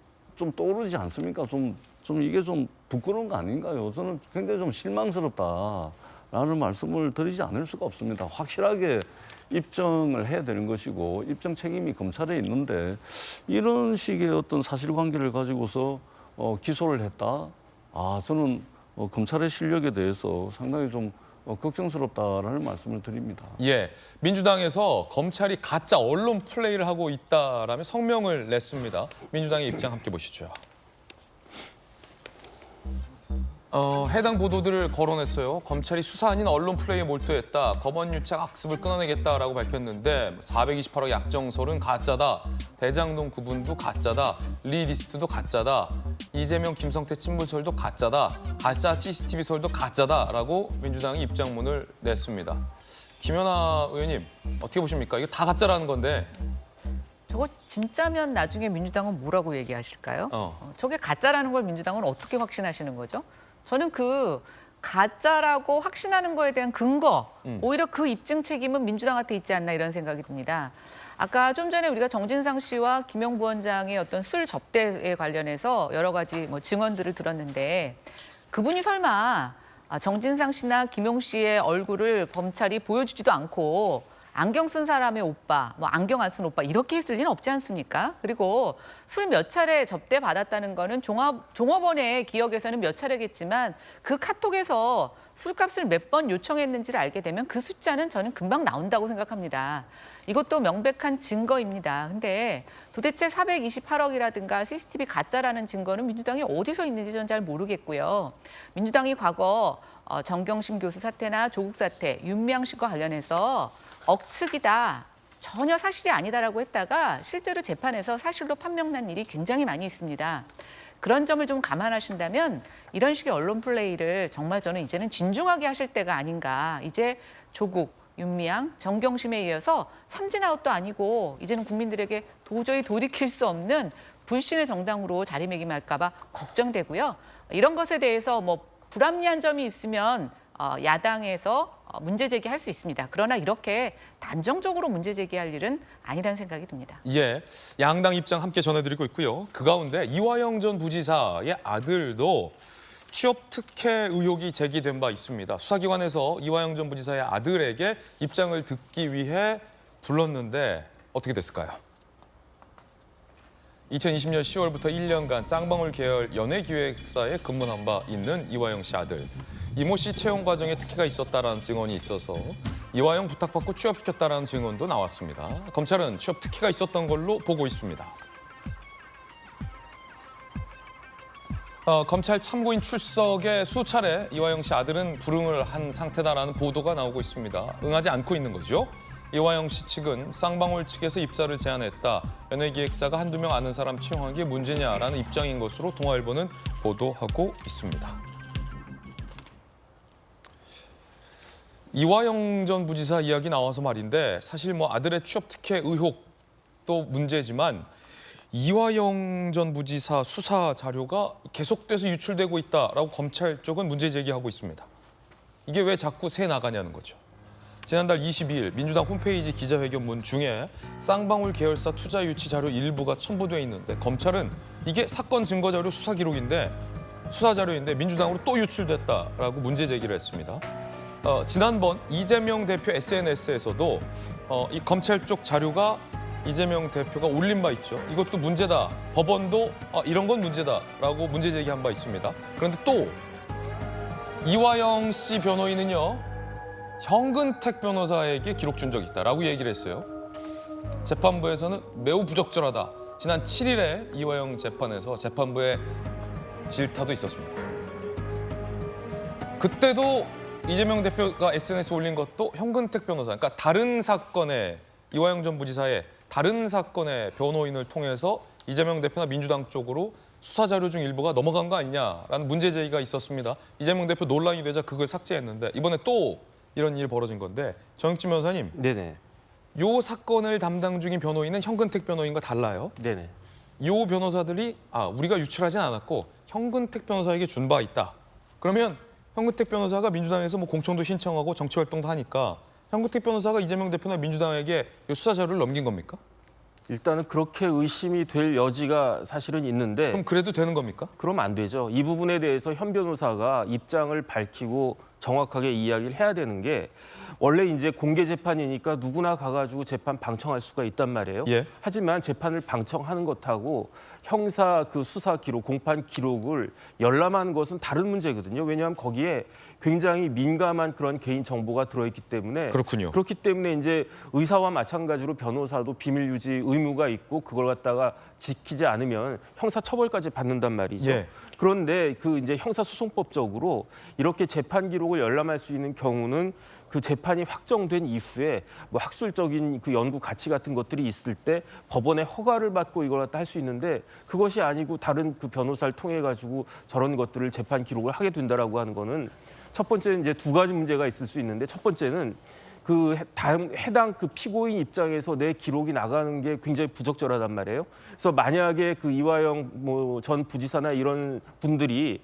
떠오르지 않습니까? 좀 이게 좀 부끄러운 거 아닌가요? 저는 굉장히 좀 실망스럽다라는 말씀을 드리지 않을 수가 없습니다. 확실하게 입증을 해야 되는 것이고 입증 책임이 검찰에 있는데 이런 식의 어떤 사실관계를 가지고서 기소를 했다. 저는 검찰의 실력에 대해서 상당히 좀 걱정스럽다라는 말씀을 드립니다. 예, 민주당에서 검찰이 가짜 언론 플레이를 하고 있다라며 성명을 냈습니다. 민주당의 입장 함께 보시죠. 해당 보도들을 거론했어요. 검찰이 수사 아닌 언론 플레이에 몰두했다. 검언유착 악습을 끊어내겠다라고 밝혔는데 428억 약정설은 가짜다. 대장동 그분도 가짜다. 리리스트도 가짜다. 이재명, 김성태 친문설도 가짜다. 가짜 CCTV설도 가짜다라고 민주당이 입장문을 냈습니다. 김연아 의원님 어떻게 보십니까? 이거 다 가짜라는 건데. 저거 진짜면 나중에 민주당은 뭐라고 얘기하실까요? 저게 가짜라는 걸 민주당은 어떻게 확신하시는 거죠? 저는 그 가짜라고 확신하는 거에 대한 근거, 오히려 그 입증 책임은 민주당한테 있지 않나 이런 생각이 듭니다. 아까 좀 전에 우리가 정진상 씨와 김용 부원장의 어떤 술 접대에 관련해서 여러 가지 뭐 증언들을 들었는데 그분이 설마 정진상 씨나 김용 씨의 얼굴을 검찰이 보여주지도 않고 안경 쓴 사람의 오빠, 뭐 안경 안 쓴 오빠 이렇게 했을 리는 없지 않습니까? 그리고 술 몇 차례 접대 받았다는 거는 종업원의 기억에서는 몇 차례겠지만 그 카톡에서 술값을 몇 번 요청했는지를 알게 되면 그 숫자는 저는 금방 나온다고 생각합니다. 이것도 명백한 증거입니다. 근데 도대체 428억이라든가 CCTV 가짜라는 증거는 민주당이 어디서 있는지 저는 잘 모르겠고요. 민주당이 과거 정경심 교수 사태나 조국 사태, 윤미향 씨과 관련해서 억측이다, 전혀 사실이 아니다라고 했다가 실제로 재판에서 사실로 판명난 일이 굉장히 많이 있습니다. 그런 점을 좀 감안하신다면 이런 식의 언론 플레이를 정말 저는 이제는 진중하게 하실 때가 아닌가. 이제 조국, 윤미향, 정경심에 이어서 삼진아웃도 아니고 이제는 국민들에게 도저히 돌이킬 수 없는 불신의 정당으로 자리매김할까 봐 걱정되고요. 이런 것에 대해서 뭐 불합리한 점이 있으면 야당에서 문제 제기할 수 있습니다. 그러나 이렇게 단정적으로 문제 제기할 일은 아니라는 생각이 듭니다. 예, 양당 입장 함께 전해드리고 있고요. 그 가운데 이화영 전 부지사의 아들도 취업 특혜 의혹이 제기된 바 있습니다. 수사기관에서 이화영 전 부지사의 아들에게 입장을 듣기 위해 불렀는데 어떻게 됐을까요? 2020년 10월부터 1년간 쌍방울 계열 연예기획사에 근무한 바 있는 이화영 씨 아들. 이모 씨 채용 과정에 특혜가 있었다라는 증언이 있어서 이화영 부탁받고 취업시켰다라는 증언도 나왔습니다. 검찰은 취업 특혜가 있었던 걸로 보고 있습니다. 검찰 참고인 출석에 수차례 이화영 씨 아들은 불응을 한 상태다라는 보도가 나오고 있습니다. 응하지 않고 있는 거죠. 이화영 씨 측은 쌍방울 측에서 입사를 제안했다. 연예기획사가 한두 명 아는 사람 채용한 게 문제냐라는 입장인 것으로 동아일보는 보도하고 있습니다. 이화영 전 부지사 이야기 나와서 말인데 사실 뭐 아들의 취업 특혜 의혹도 문제지만 이화영 전 부지사 수사 자료가 계속돼서 유출되고 있다라고 검찰 쪽은 문제 제기하고 있습니다. 이게 왜 자꾸 새 나가냐는 거죠. 지난달 22일 민주당 홈페이지 기자회견문 중에 쌍방울 계열사 투자 유치 자료 일부가 첨부돼 있는데 검찰은 이게 사건 증거 자료 수사 기록인데 수사 자료인데 민주당으로 또 유출됐다라고 문제 제기를 했습니다. 지난번 이재명 대표 SNS에서도 이 검찰 쪽 자료가 이재명 대표가 올린 바 있죠. 이것도 문제다. 법원도 이런 건 문제다라고 문제 제기한 바 있습니다. 그런데 또 이화영 씨 변호인은요. 현근택 변호사에게 기록 준 적이 있다라고 얘기를 했어요. 재판부에서는 매우 부적절하다. 지난 7일에 이화영 재판에서 재판부에 질타도 있었습니다. 그때도 이재명 대표가 SNS 올린 것도 현근택 변호사, 그러니까 다른 사건의 이화영 전 부지사의 다른 사건의 변호인을 통해서 이재명 대표나 민주당 쪽으로 수사 자료 중 일부가 넘어간 거 아니냐라는 문제 제기가 있었습니다. 이재명 대표 논란이 되자 그걸 삭제했는데 이번에 또 이런 일이 벌어진 건데 정익진 변호사님, 네네. 요 사건을 담당 중인 변호인은 현근택 변호인과 달라요. 네네. 요 변호사들이 우리가 유출하진 않았고 현근택 변호사에게 준 바 있다. 그러면 현근택 변호사가 민주당에서 뭐 공천도 신청하고 정치 활동도 하니까 현근택 변호사가 이재명 대표나 민주당에게 이 수사 자료를 넘긴 겁니까? 일단은 그렇게 의심이 될 여지가 사실은 있는데 그럼 그래도 되는 겁니까? 그러면 안 되죠. 이 부분에 대해서 현 변호사가 입장을 밝히고 정확하게 이야기를 해야 되는 게 원래 이제 공개 재판이니까 누구나 가가지고 재판 방청할 수가 있단 말이에요. 예. 하지만 재판을 방청하는 것하고 형사 그 수사 기록, 공판 기록을 열람하는 것은 다른 문제거든요. 왜냐하면 거기에 굉장히 민감한 그런 개인 정보가 들어있기 때문에 그렇군요. 그렇기 때문에 이제 의사와 마찬가지로 변호사도 비밀 유지 의무가 있고 그걸 갖다가 지키지 않으면 형사 처벌까지 받는단 말이죠. 예. 그런데 그 이제 형사소송법적으로 이렇게 재판 기록을 열람할 수 있는 경우는 그 재판이 확정된 이후에 뭐 학술적인 그 연구 가치 같은 것들이 있을 때 법원의 허가를 받고 이걸 갖다 할 수 있는데 그것이 아니고 다른 그 변호사를 통해 가지고 저런 것들을 재판 기록을 하게 된다라고 하는 거는 첫 번째는 이제 두 가지 문제가 있을 수 있는데 첫 번째는 그 해당 그 피고인 입장에서 내 기록이 나가는 게 굉장히 부적절하단 말이에요. 그래서 만약에 그 이화영 뭐 전 부지사나 이런 분들이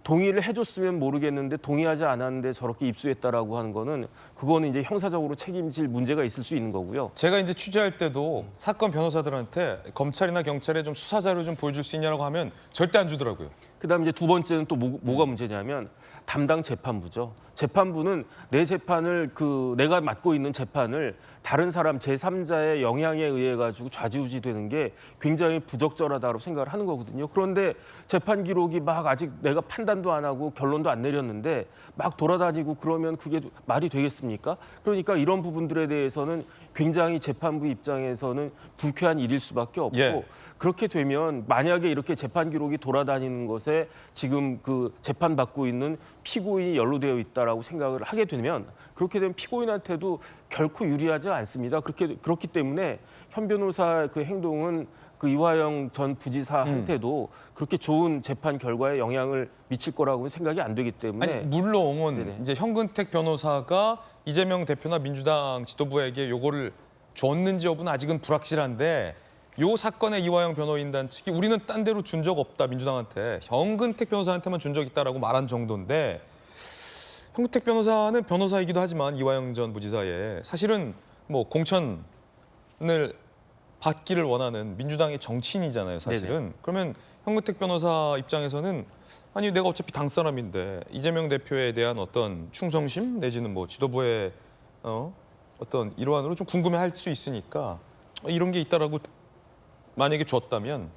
동의를 해줬으면 모르겠는데 동의하지 않았는데 저렇게 입수했다라고 하는 거는 그거는 이제 형사적으로 책임질 문제가 있을 수 있는 거고요. 제가 이제 취재할 때도 사건 변호사들한테 검찰이나 경찰에 좀 수사 자료 좀 보여줄 수 있냐고 하면 절대 안 주더라고요. 그다음에 이제 두 번째는 또 뭐가 문제냐면 담당 재판부죠. 재판부는 내 재판을 내가 맡고 있는 재판을 다른 사람 제3자의 영향에 의해 가지고 좌지우지 되는 게 굉장히 부적절하다고 생각을 하는 거거든요. 그런데 재판 기록이 막 아직 내가 판단도 안 하고 결론도 안 내렸는데 막 돌아다니고 그러면 그게 말이 되겠습니까? 그러니까 이런 부분들에 대해서는 굉장히 재판부 입장에서는 불쾌한 일일 수밖에 없고 예. 그렇게 되면 만약에 이렇게 재판 기록이 돌아다니는 것에 지금 재판받고 있는 피고인이 연루되어 있다라고 생각을 하게 되면 그렇게 되면 피고인한테도 결코 유리하지 않습니다. 그렇기 때문에 현 변호사 그 행동은 이화영 전 부지사한테도 그렇게 좋은 재판 결과에 영향을 미칠 거라고는 생각이 안 되기 때문에 아니 물론 네네. 이제 현근택 변호사가 이재명 대표나 민주당 지도부에게 요거를 줬는지 여부는 아직은 불확실한데 요 사건의 이화영 변호인단 측이 우리는 딴 데로 준 적 없다 민주당한테 현근택 변호사한테만 준 적 있다라고 말한 정도인데 현근택 변호사는 변호사이기도 하지만 이화영 전 부지사의 사실은 뭐 공천을 받기를 원하는 민주당의 정치인이잖아요 사실은. 네네. 그러면 현근택 변호사 입장에서는 아니 내가 어차피 당 사람인데 이재명 대표에 대한 어떤 충성심 내지는 뭐 지도부의 어떤 일환으로 좀 궁금해할 수 있으니까 이런 게 있다라고 만약에 줬다면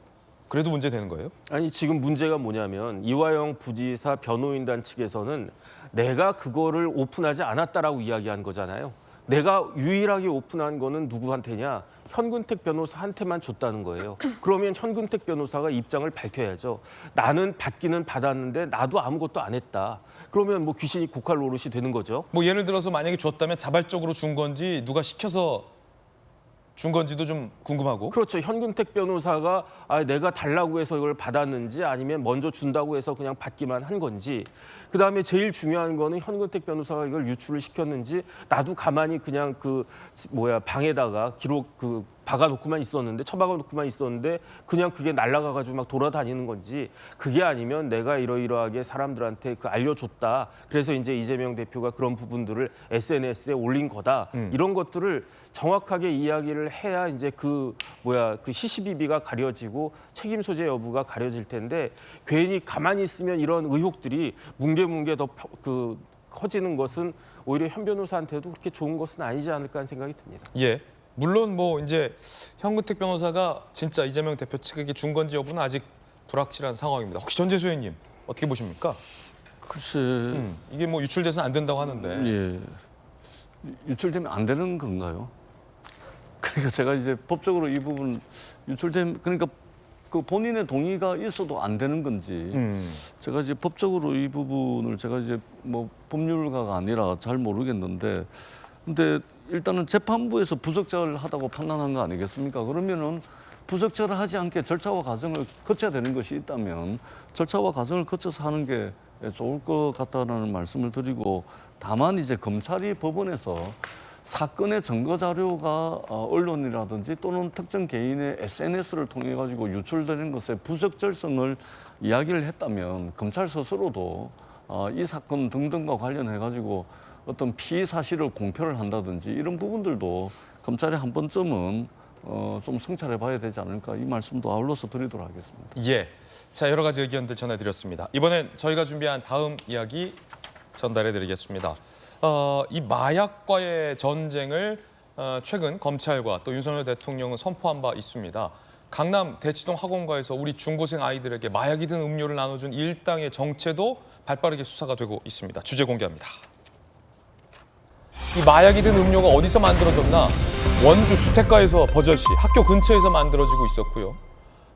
그래도 문제 되는 거예요? 아니 지금 문제가 뭐냐면 이화영 부지사 변호인단 측에서는 내가 그거를 오픈하지 않았다라고 이야기한 거잖아요. 내가 유일하게 오픈한 거는 누구한테냐? 현근택 변호사한테만 줬다는 거예요. 그러면 현근택 변호사가 입장을 밝혀야죠. 나는 받기는 받았는데 나도 아무것도 안 했다. 그러면 뭐 귀신이 고칼 노릇이 되는 거죠. 뭐 예를 들어서 만약에 줬다면 자발적으로 준 건지 누가 시켜서 준 건지도 좀 궁금하고. 그렇죠. 현근택 변호사가 내가 달라고 해서 이걸 받았는지 아니면 먼저 준다고 해서 그냥 받기만 한 건지. 그다음에 제일 중요한 거는 현근택 변호사가 이걸 유출을 시켰는지 나도 가만히 그냥 방에다가 기록 박아놓고만 있었는데 처박아놓고만 있었는데 그냥 그게 날아가가지고 막 돌아다니는 건지 그게 아니면 내가 이러이러하게 사람들한테 알려줬다. 그래서 이제 이재명 대표가 그런 부분들을 SNS에 올린 거다. 이런 것들을 정확하게 이야기를 해야 이제 시시비비가 가려지고 책임 소재 여부가 가려질 텐데 괜히 가만히 있으면 이런 의혹들이 뭉게 더 커지는 것은 오히려 현 변호사한테도 그렇게 좋은 것은 아니지 않을까 하는 생각이 듭니다. 예. 물론 뭐 이제 현근택 변호사가 진짜 이재명 대표 측에게 준 건지 여부는 아직 불확실한 상황입니다. 혹시 전재수 의원님 어떻게 보십니까? 글쎄, 이게 뭐 유출돼서는 안 된다고 하는데. 예, 유출되면 안 되는 건가요? 그러니까 제가 이제 법적으로 이 부분 그러니까 본인의 동의가 있어도 안 되는 건지 제가 이제 법적으로 이 부분을 제가 이제 뭐 법률가가 아니라 잘 모르겠는데 근데 일단은 재판부에서 부적절하다고 판단한 거 아니겠습니까? 그러면은 부적절하지 않게 절차와 과정을 거쳐야 되는 것이 있다면 절차와 과정을 거쳐서 하는 게 좋을 것 같다는 말씀을 드리고 다만 이제 검찰이 법원에서 사건의 증거 자료가 언론이라든지 또는 특정 개인의 SNS를 통해 가지고 유출되는 것의 부적절성을 이야기를 했다면 검찰 스스로도 이 사건 등등과 관련해 가지고 어떤 피의 사실을 공표를 한다든지 이런 부분들도 검찰이 한 번쯤은 좀 성찰해 봐야 되지 않을까 이 말씀도 아울러서 드리도록 하겠습니다. 예. 자, 여러 가지 의견들 전해드렸습니다. 이번엔 저희가 준비한 다음 이야기 전달해 드리겠습니다. 이 마약과의 전쟁을 최근 검찰과 또 윤석열 대통령은 선포한 바 있습니다. 강남 대치동 학원가에서 우리 중고생 아이들에게 마약이 든 음료를 나눠준 일당의 정체도 발빠르게 수사가 되고 있습니다. 주제 공개합니다. 이 마약이 든 음료가 어디서 만들어졌나? 원주 주택가에서 버젓이 학교 근처에서 만들어지고 있었고요.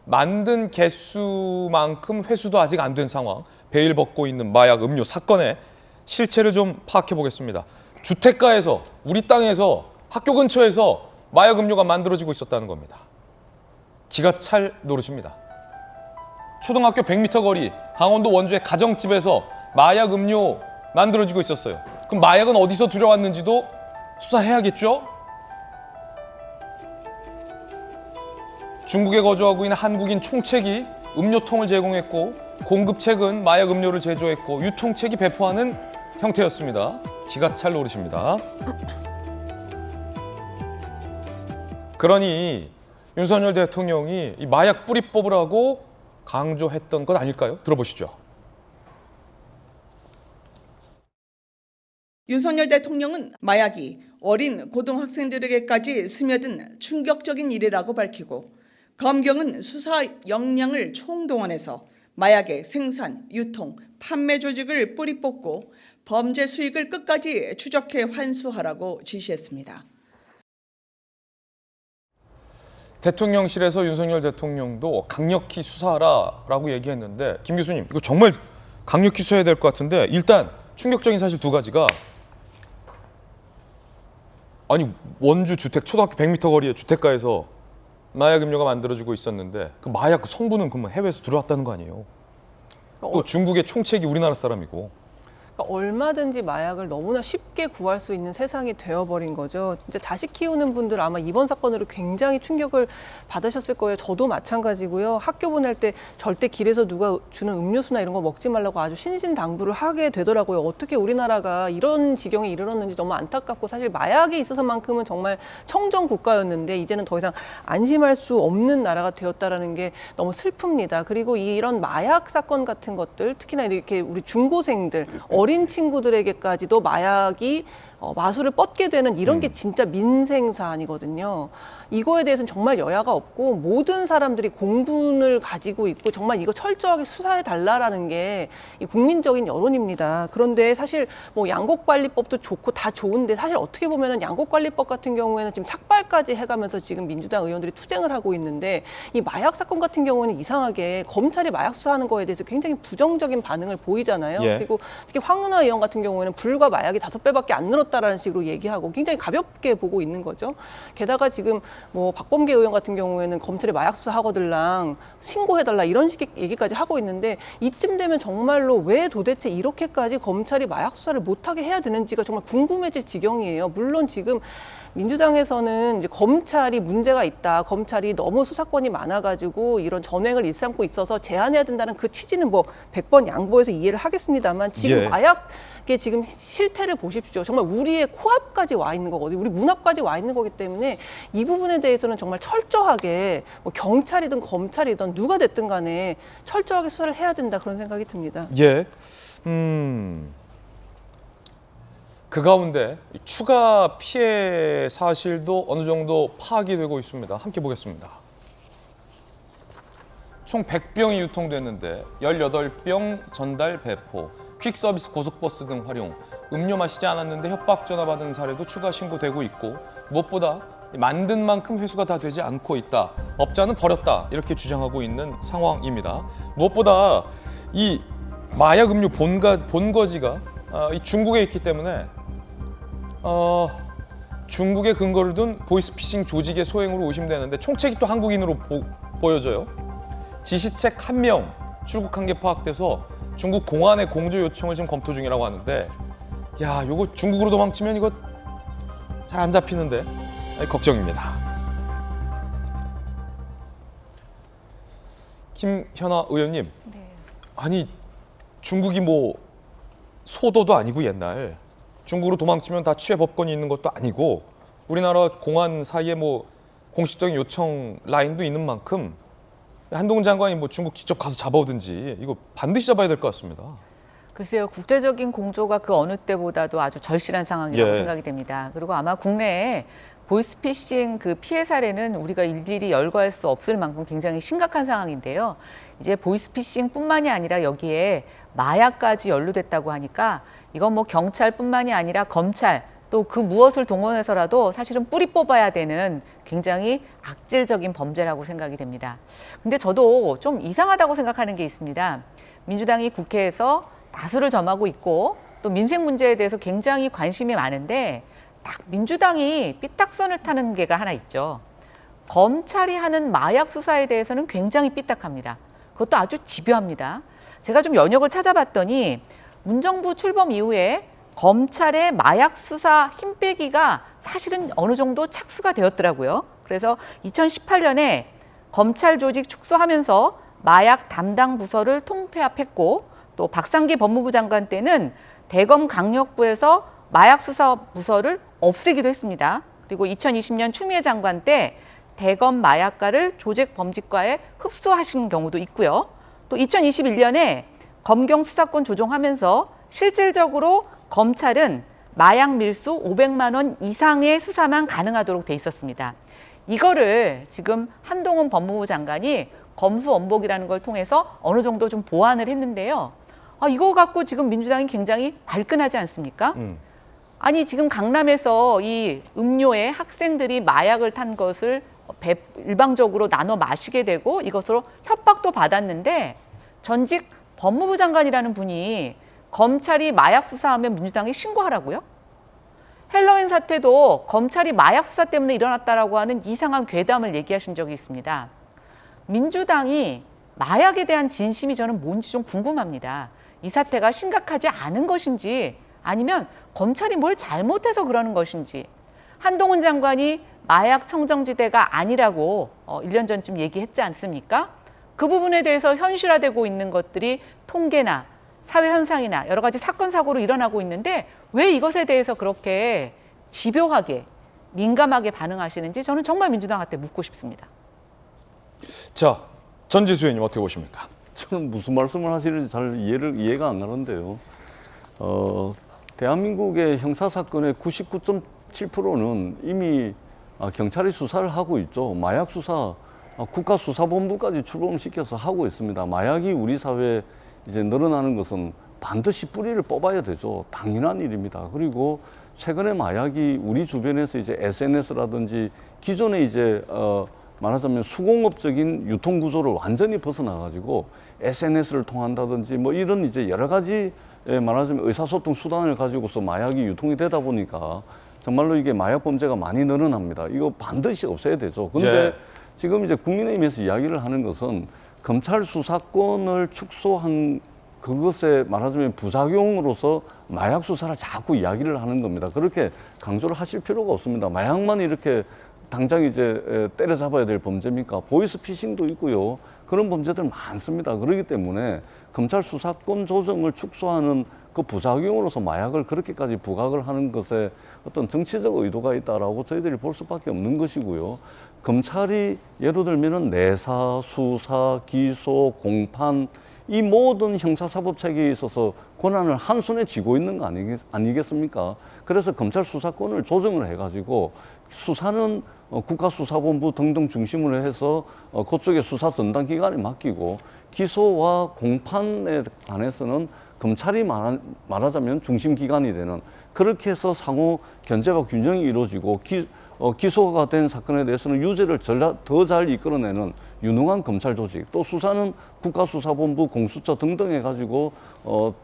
만든 개수만큼 회수도 아직 안 된 상황. 베일 벗고 있는 마약 음료 사건의 실체를 좀 파악해 보겠습니다. 주택가에서 우리 땅에서 학교 근처에서 마약 음료가 만들어지고 있었다는 겁니다. 기가 찰 노릇입니다. 초등학교 100m 거리 강원도 원주의 가정집에서 마약 음료 만들어지고 있었어요. 그럼 마약은 어디서 들여왔는지도 수사해야겠죠? 중국에 거주하고 있는 한국인 총책이 음료통을 제공했고 공급책은 마약 음료를 제조했고 유통책이 배포하는 형태였습니다. 기가 찰 노릇입니다. 그러니 윤석열 대통령이 이 마약 뿌리 뽑으라고 강조했던 것 아닐까요? 들어보시죠. 윤석열 대통령은 마약이 어린 고등학생들에게까지 스며든 충격적인 일이라고 밝히고 검경은 수사 역량을 총동원해서 마약의 생산, 유통, 판매 조직을 뿌리 뽑고 범죄 수익을 끝까지 추적해 환수하라고 지시했습니다. 대통령실에서 윤석열 대통령도 강력히 수사하라라고 얘기했는데 김 교수님 이거 정말 강력히 수사해야 될 것 같은데 일단 충격적인 사실 두 가지가 아니 원주 주택 초등학교 100m 거리의 주택가에서 마약 음료가 만들어지고 있었는데 그 마약 그 성분은 그러면 해외에서 들어왔다는 거 아니에요? 또 중국의 총책이 우리나라 사람이고. 그러니까 얼마든지 마약을 너무나 쉽게 구할 수 있는 세상이 되어버린 거죠. 진짜 자식 키우는 분들 아마 이번 사건으로 굉장히 충격을 받으셨을 거예요. 저도 마찬가지고요. 학교 보낼 때 절대 길에서 누가 주는 음료수나 이런 거 먹지 말라고 아주 신신당부를 하게 되더라고요. 어떻게 우리나라가 이런 지경에 이르렀는지 너무 안타깝고 사실 마약에 있어서만큼은 정말 청정 국가였는데 이제는 더 이상 안심할 수 없는 나라가 되었다라는 게 너무 슬픕니다. 그리고 이런 마약 사건 같은 것들 특히나 이렇게 우리 중고생들 어린 친구들에게까지도 마약이 마술을 뻗게 되는 이런 게 진짜 민생 사안이거든요. 이거에 대해서는 정말 여야가 없고 모든 사람들이 공분을 가지고 있고 정말 이거 철저하게 수사해 달라라는 게 이 국민적인 여론입니다. 그런데 사실 뭐 양곡관리법도 좋고 다 좋은데 사실 어떻게 보면은 양곡관리법 같은 경우에는 지금 삭발까지 해가면서 지금 민주당 의원들이 투쟁을 하고 있는데 이 마약 사건 같은 경우는 이상하게 검찰이 마약 수사하는 거에 대해서 굉장히 부정적인 반응을 보이잖아요. 예. 그리고 특히 황운하 의원 같은 경우에는 불과 마약이 5배밖에 안 늘었다라는 식으로 얘기하고 굉장히 가볍게 보고 있는 거죠. 게다가 지금 뭐 박범계 의원 같은 경우에는 검찰이 마약 수사하거들랑 신고해달라 이런 식의 얘기까지 하고 있는데 이쯤 되면 정말로 왜 도대체 이렇게까지 검찰이 마약 수사를 못하게 해야 되는지가 정말 궁금해질 지경이에요. 물론 지금 민주당에서는 이제 검찰이 문제가 있다. 검찰이 너무 수사권이 많아가지고 이런 전횡을 일삼고 있어서 제한해야 된다는 그 취지는 뭐 100번 양보해서 이해를 하겠습니다만 지금 예. 마약의 지금 실태를 보십시오. 정말 우리의 코앞까지 와 있는 거거든요. 우리 문 앞까지 와 있는 거기 때문에 이 부분에 대해서는 정말 철저하게 뭐 경찰이든 검찰이든 누가 됐든 간에 철저하게 수사를 해야 된다 그런 생각이 듭니다. 예. 그 가운데 추가 피해 사실도 어느 정도 파악이 되고 있습니다. 함께 보겠습니다. 총 100병이 유통됐는데 18병 전달 배포, 퀵서비스 고속버스 등 활용, 음료 마시지 않았는데 협박 전화 받은 사례도 추가 신고되고 있고 무엇보다 만든 만큼 회수가 다 되지 않고 있다. 업자는 버렸다. 이렇게 주장하고 있는 상황입니다. 무엇보다 이 마약 음료 본거지가 이 중국에 있기 때문에 중국에 근거를 둔 보이스피싱 조직의 소행으로 의심되는데 총책이 또 한국인으로 보여져요. 지시책 1명 출국한 게 파악돼서 중국 공안의 공조 요청을 지금 검토 중이라고 하는데 야, 요거 중국으로 도망치면 이거 잘 안 잡히는데 걱정입니다. 김현아 의원님, 네. 아니 중국이 뭐 소도도 아니고 옛날 중국으로 도망치면 다 취해 법권이 있는 것도 아니고 우리나라 공안 사이에 뭐 공식적인 요청 라인도 있는 만큼 한동훈 장관이 뭐 중국 직접 가서 잡아오든지 이거 반드시 잡아야 될 것 같습니다. 글쎄요, 국제적인 공조가 그 어느 때보다도 아주 절실한 상황이라고 예. 생각이 됩니다. 그리고 아마 국내에 보이스피싱 그 피해 사례는 우리가 일일이 열거할 수 없을 만큼 굉장히 심각한 상황인데요. 이제 보이스피싱뿐만이 아니라 여기에 마약까지 연루됐다고 하니까 이건 뭐 경찰뿐만이 아니라 검찰 또 그 무엇을 동원해서라도 사실은 뿌리 뽑아야 되는 굉장히 악질적인 범죄라고 생각이 됩니다. 근데 저도 좀 이상하다고 생각하는 게 있습니다. 민주당이 국회에서 다수를 점하고 있고 또 민생 문제에 대해서 굉장히 관심이 많은데 딱 민주당이 삐딱선을 타는 게가 하나 있죠. 검찰이 하는 마약 수사에 대해서는 굉장히 삐딱합니다. 그것도 아주 집요합니다. 제가 좀 연역을 찾아봤더니 문정부 출범 이후에 검찰의 마약 수사 힘 빼기가 사실은 어느 정도 착수가 되었더라고요. 그래서 2018년에 검찰 조직 축소하면서 마약 담당 부서를 통폐합했고 또 박상기 법무부 장관 때는 대검 강력부에서 마약 수사 부서를 없애기도 했습니다. 그리고 2020년 추미애 장관 때 대검 마약과를 조직범직과에 흡수하신 경우도 있고요. 또 2021년에 검경 수사권 조정하면서 실질적으로 검찰은 마약 밀수 500만 원 이상의 수사만 가능하도록 돼 있었습니다. 이거를 지금 한동훈 법무부 장관이 검수원복이라는 걸 통해서 어느 정도 좀 보완을 했는데요. 이거 갖고 지금 민주당이 굉장히 발끈하지 않습니까? 아니 지금 강남에서 이 음료에 학생들이 마약을 탄 것을 일방적으로 나눠 마시게 되고 이것으로 협박도 받았는데 전직 법무부 장관이라는 분이 검찰이 마약 수사하면 민주당에 신고하라고요? 헬로윈 사태도 검찰이 마약 수사 때문에 일어났다라고 하는 이상한 괴담을 얘기하신 적이 있습니다. 민주당이 마약에 대한 진심이 저는 뭔지 좀 궁금합니다. 이 사태가 심각하지 않은 것인지 아니면 검찰이 뭘 잘못해서 그러는 것인지. 한동훈 장관이 마약 청정지대가 아니라고 1년 전쯤 얘기했지 않습니까? 그 부분에 대해서 현실화되고 있는 것들이 통계나 사회 현상이나 여러 가지 사건 사고로 일어나고 있는데 왜 이것에 대해서 그렇게 집요하게 민감하게 반응하시는지 저는 정말 민주당한테 묻고 싶습니다. 자, 전지수 의원님 어떻게 보십니까? 저는 무슨 말씀을 하시는지 잘 이해가 안 가는데요. 대한민국의 형사사건의 99.7%는 이미 경찰이 수사를 하고 있죠. 마약 수사, 국가수사본부까지 출범시켜서 하고 있습니다. 마약이 우리 사회에 이제 늘어나는 것은 반드시 뿌리를 뽑아야 되죠. 당연한 일입니다. 그리고 최근에 마약이 우리 주변에서 이제 SNS라든지 기존에 이제 말하자면 수공업적인 유통 구조를 완전히 벗어나가지고 SNS를 통한다든지 뭐 이런 이제 여러 가지 말하자면 의사소통 수단을 가지고서 마약이 유통이 되다 보니까 정말로 이게 마약 범죄가 많이 늘어납니다. 이거 반드시 없애야 되죠. 근데 지금 이제 국민의힘에서 이야기를 하는 것은 검찰 수사권을 축소한 그것에 말하자면 부작용으로서 마약 수사를 자꾸 이야기를 하는 겁니다. 그렇게 강조를 하실 필요가 없습니다. 마약만 이렇게 당장 이제 때려잡아야 될 범죄입니까? 보이스피싱도 있고요. 그런 범죄들 많습니다. 그렇기 때문에 검찰 수사권 조정을 축소하는 그 부작용으로서 마약을 그렇게까지 부각을 하는 것에 어떤 정치적 의도가 있다라고 저희들이 볼 수밖에 없는 것이고요. 검찰이 예를 들면은 내사, 수사, 기소, 공판 이 모든 형사사법 체계에 있어서 권한을 한 손에 쥐고 있는 거 아니겠습니까? 그래서 검찰 수사권을 조정을 해가지고 수사는 국가수사본부 등등 중심으로 해서 그쪽에 수사 전담 기관에 맡기고 기소와 공판에 관해서는 검찰이 말하자면 중심 기관이 되는 그렇게 해서 상호 견제와 균형이 이루어지고 기소가 된 사건에 대해서는 유죄를 더 잘 이끌어내는 유능한 검찰 조직, 또 수사는 국가수사본부, 공수처 등등 해가지고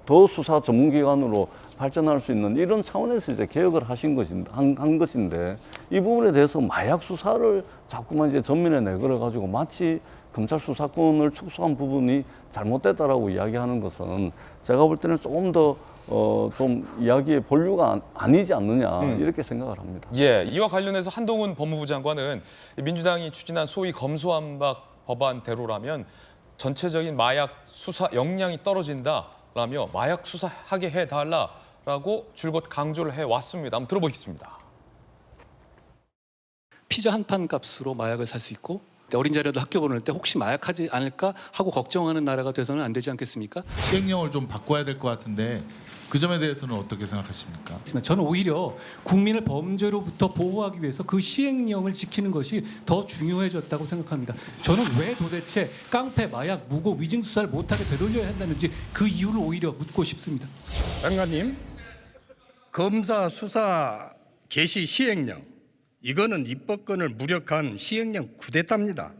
더 수사 전문기관으로 발전할 수 있는 이런 차원에서 이제 개혁을 한 것인데 이 부분에 대해서 마약 수사를 자꾸만 이제 전면에 내걸어가지고 마치 검찰 수사권을 축소한 부분이 잘못됐다라고 이야기하는 것은 제가 볼 때는 조금 더 좀 이야기의 본류가 아니지 않느냐 이렇게 생각을 합니다. 예, 이와 관련해서 한동훈 법무부 장관은 민주당이 추진한 소위 검수완박 법안대로라면 전체적인 마약 수사 역량이 떨어진다라며 마약 수사하게 해달라라고 줄곧 강조를 해왔습니다. 한번 들어보겠습니다. 피자 한 판 값으로 마약을 살 수 있고 어린 자녀들 학교 보낼 때 혹시 마약하지 않을까 하고 걱정하는 나라가 돼서는 안 되지 않겠습니까? 시행령을 좀 바꿔야 될 것 같은데 그 점에 대해서는 어떻게 생각하십니까? 저는 오히려 국민을 범죄로부터 보호하기 위해서 그 시행령을 지키는 것이 더 중요해졌다고 생각합니다. 저는 왜 도대체 깡패, 마약, 무고, 위증 수사를 못하게 되돌려야 한다는지 그 이유를 오히려 묻고 싶습니다. 장관님, 검사 수사 개시 시행령 이거는 입법권을 무력한 시행령 쿠데타입니다.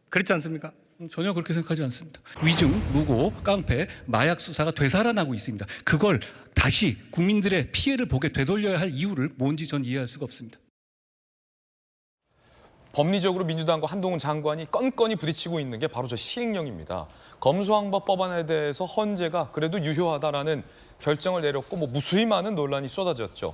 그렇지 않습니까? 전혀 그렇게 생각하지 않습니다. 위증, 무고, 깡패, 마약 수사가 되살아나고 있습니다. 그걸 다시 국민들의 피해를 보게 되돌려야 할 이유를 뭔지 전 이해할 수가 없습니다. 법리적으로 민주당과 한동훈 장관이 건건이 부딪히고 있는 게 바로 저 시행령입니다. 검수완박 법안에 대해서 헌재가 그래도 유효하다라는 결정을 내렸고 무수히 많은 논란이 쏟아졌죠.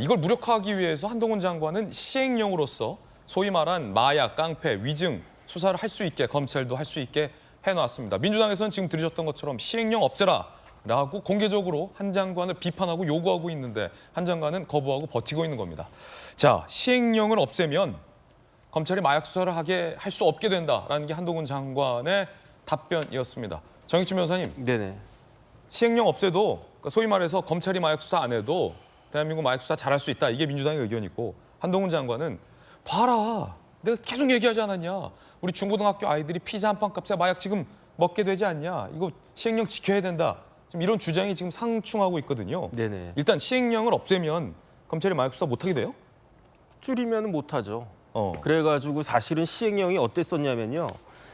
이걸 무력화하기 위해서 한동훈 장관은 시행령으로서 소위 말한 마약, 깡패, 위증 수사를 할 수 있게 검찰도 할 수 있게 해놨습니다. 민주당에서는 지금 들으셨던 것처럼 시행령 없애라라고 공개적으로 한 장관을 비판하고 요구하고 있는데 한 장관은 거부하고 버티고 있는 겁니다. 자, 시행령을 없애면 검찰이 마약 수사를 할 수 없게 된다라는 게 한동훈 장관의 답변이었습니다. 정익준 변호사님, 네네. 시행령 없애도 소위 말해서 검찰이 마약 수사 안 해도 대한민국 마약 수사 잘할 수 있다. 이게 민주당의 의견이고 지금 장관은 봐라. 내가 계속 얘기하지 않았냐. 우리 중고등학교 아이들이 피자 한 판 값에 마약 지금 먹게 되지 않냐. 이거 시행령 지켜야 된다. 지금 이런 주장이 지금 상충하고 있거든요. 네네. 일단 시행령을 없애면 검찰이 마약 수사 못하게 돼요? 줄이면 못하죠. 그래가지고 사실은 시행령이 어땠었냐면요.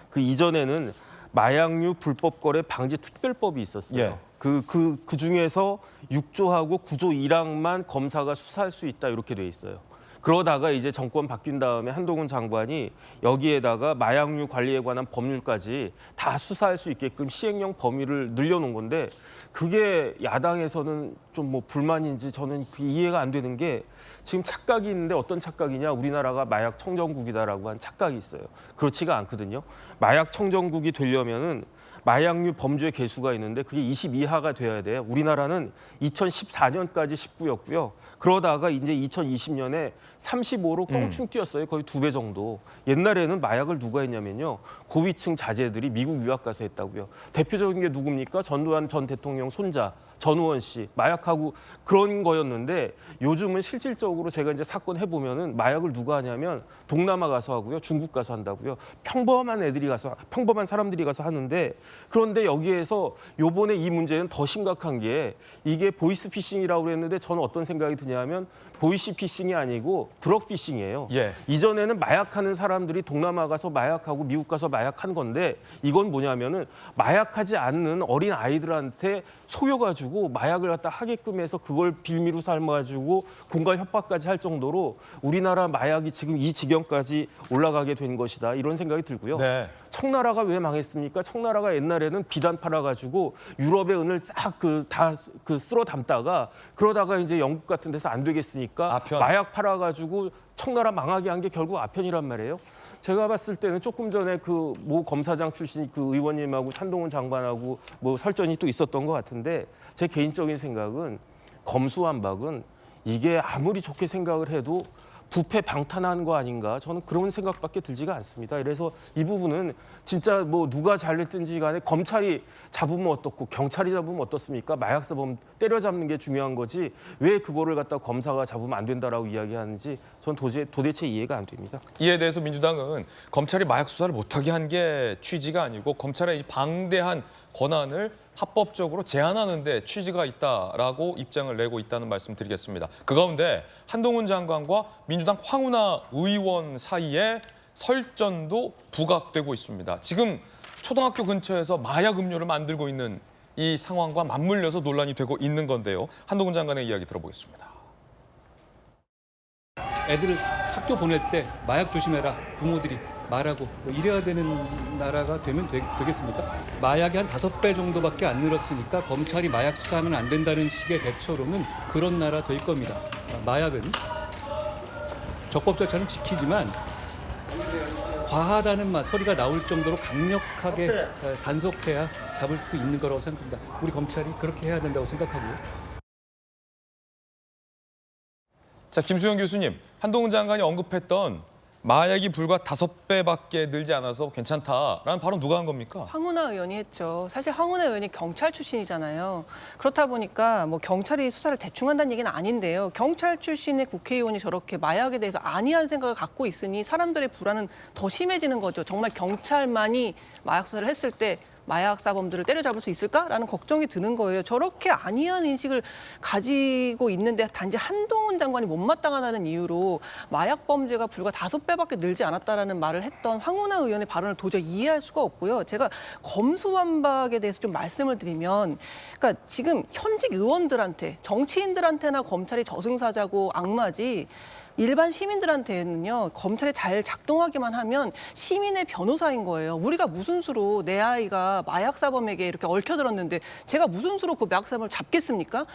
그 이전에는 마약류 불법 거래 방지 특별법이 있었어요. 예. 그 중에서 6조하고 9조 1항만 검사가 수사할 수 있다 이렇게 돼 있어요. 그러다가 이제 정권 바뀐 다음에 한동훈 장관이 여기에다가 마약류 관리에 관한 법률까지 다 수사할 수 있게끔 시행령 범위를 늘려놓은 건데 그게 야당에서는 좀 뭐 불만인지 저는 이해가 안 되는 게 지금 착각이 있는데 어떤 착각이냐. 우리나라가 마약 청정국이다라고 한 착각이 있어요. 그렇지가 않거든요. 마약 청정국이 되려면은 마약류 범죄 개수가 있는데 그게 20 이하가 돼야 돼요. 우리나라는 2014년까지 19였고요. 그러다가 이제 2020년에 35로 껑충 뛰었어요. 거의 2배 정도. 옛날에는 마약을 누가 했냐면요. 고위층 자제들이 미국 유학 가서 했다고요. 대표적인 게 누굽니까? 전두환 전 대통령 손자 전우원 씨 마약하고 그런 거였는데 요즘은 실질적으로 제가 이제 사건 해보면은 마약을 누가 하냐면 동남아 가서 하고요. 중국 가서 한다고요. 평범한 사람들이 가서 하는데 그런데 여기에서 요번에 이 문제는 더 심각한 게 이게 보이스피싱이라고 그랬는데 저는 어떤 생각이 드냐면 보이스피싱이 아니고 드럭피싱이에요. 예. 이전에는 마약하는 사람들이 동남아 가서 마약하고 미국 가서 마약한 건데 이건 뭐냐면은 마약하지 않는 어린 아이들한테 속여가지고 마약을 갖다 하게끔 해서 그걸 빌미로 삼아가지고 공갈 협박까지 할 정도로 우리나라 마약이 지금 이 지경까지 올라가게 된 것이다. 이런 생각이 들고요. 네. 청나라가 왜 망했습니까? 청나라가 옛날에는 비단 팔아가지고 유럽의 은을 싹 다 쓸어 담다가 그러다가 이제 영국 같은 데서 안 되겠으니까 아편. 마약 팔아가지고 청나라 망하게 한 게 결국 아편이란 말이에요. 제가 봤을 때는 조금 전에 그 모 검사장 출신 그 의원님하고 한동훈 장관하고 뭐 설전이 또 있었던 것 같은데 제 개인적인 생각은 검수완박은 이게 아무리 좋게 생각을 해도 부패 방탄한 거 아닌가 저는 그런 생각밖에 들지가 않습니다. 그래서 이 부분은 진짜 뭐 누가 잘했든지 간에 검찰이 잡으면 어떻고 경찰이 잡으면 어떻습니까? 마약사범 때려잡는 게 중요한 거지 왜 그거를 갖다 검사가 잡으면 안 된다라고 이야기하는지 전 도대체 이해가 안 됩니다. 이에 대해서 민주당은 검찰이 마약 수사를 못하게 한 게 취지가 아니고 검찰의 이 방대한 권한을 합법적으로 제한하는 데 취지가 있다라고 입장을 내고 있다는 말씀 드리겠습니다. 그 가운데 한동훈 장관과 민주당 황운하 의원 사이에 설전도 부각되고 있습니다. 지금 초등학교 근처에서 마약 음료를 만들고 있는 이 상황과 맞물려서 논란이 되고 있는 건데요. 한동훈 장관의 이야기 들어보겠습니다. 애들을 학교 보낼 때 마약 조심해라 부모들이 말하고 뭐 이래야 되는 나라가 되면 되겠습니까? 마약이 한 5배 정도밖에 안 늘었으니까 검찰이 마약 수사하면 안 된다는 식의 대처로는 그런 나라 될 겁니다. 마약은 적법 절차는 지키지만 과하다는 소리가 나올 정도로 강력하게 단속해야 잡을 수 있는 거라고 생각합니다. 우리 검찰이 그렇게 해야 된다고 생각하고요. 자, 김수영 교수님, 한동훈 장관이 언급했던 마약이 불과 5배밖에 늘지 않아서 괜찮다라는 발언 누가 한 겁니까? 황운하 의원이 했죠. 사실 황운하 의원이 경찰 출신이잖아요. 그렇다 보니까 뭐 경찰이 수사를 대충 한다는 얘기는 아닌데요. 경찰 출신의 국회의원이 저렇게 마약에 대해서 안이한 생각을 갖고 있으니 사람들의 불안은 더 심해지는 거죠. 정말 경찰만이 마약 수사를 했을 때 마약 사범들을 때려잡을 수 있을까라는 걱정이 드는 거예요. 저렇게 안이한 인식을 가지고 있는데 단지 한동훈 장관이 못마땅하다는 이유로 마약 범죄가 불과 5배밖에 늘지 않았다라는 말을 했던 황운하 의원의 발언을 도저히 이해할 수가 없고요. 제가 검수완박에 대해서 좀 말씀을 드리면 그러니까 지금 현직 의원들한테 정치인들한테나 검찰이 저승사자고 악마지 일반 시민들한테는요, 검찰이 잘 작동하기만 하면 시민의 변호사인 거예요. 우리가 무슨 수로 내 아이가 마약사범에게 이렇게 얽혀들었는데 제가 무슨 수로 그 마약사범을 잡겠습니까?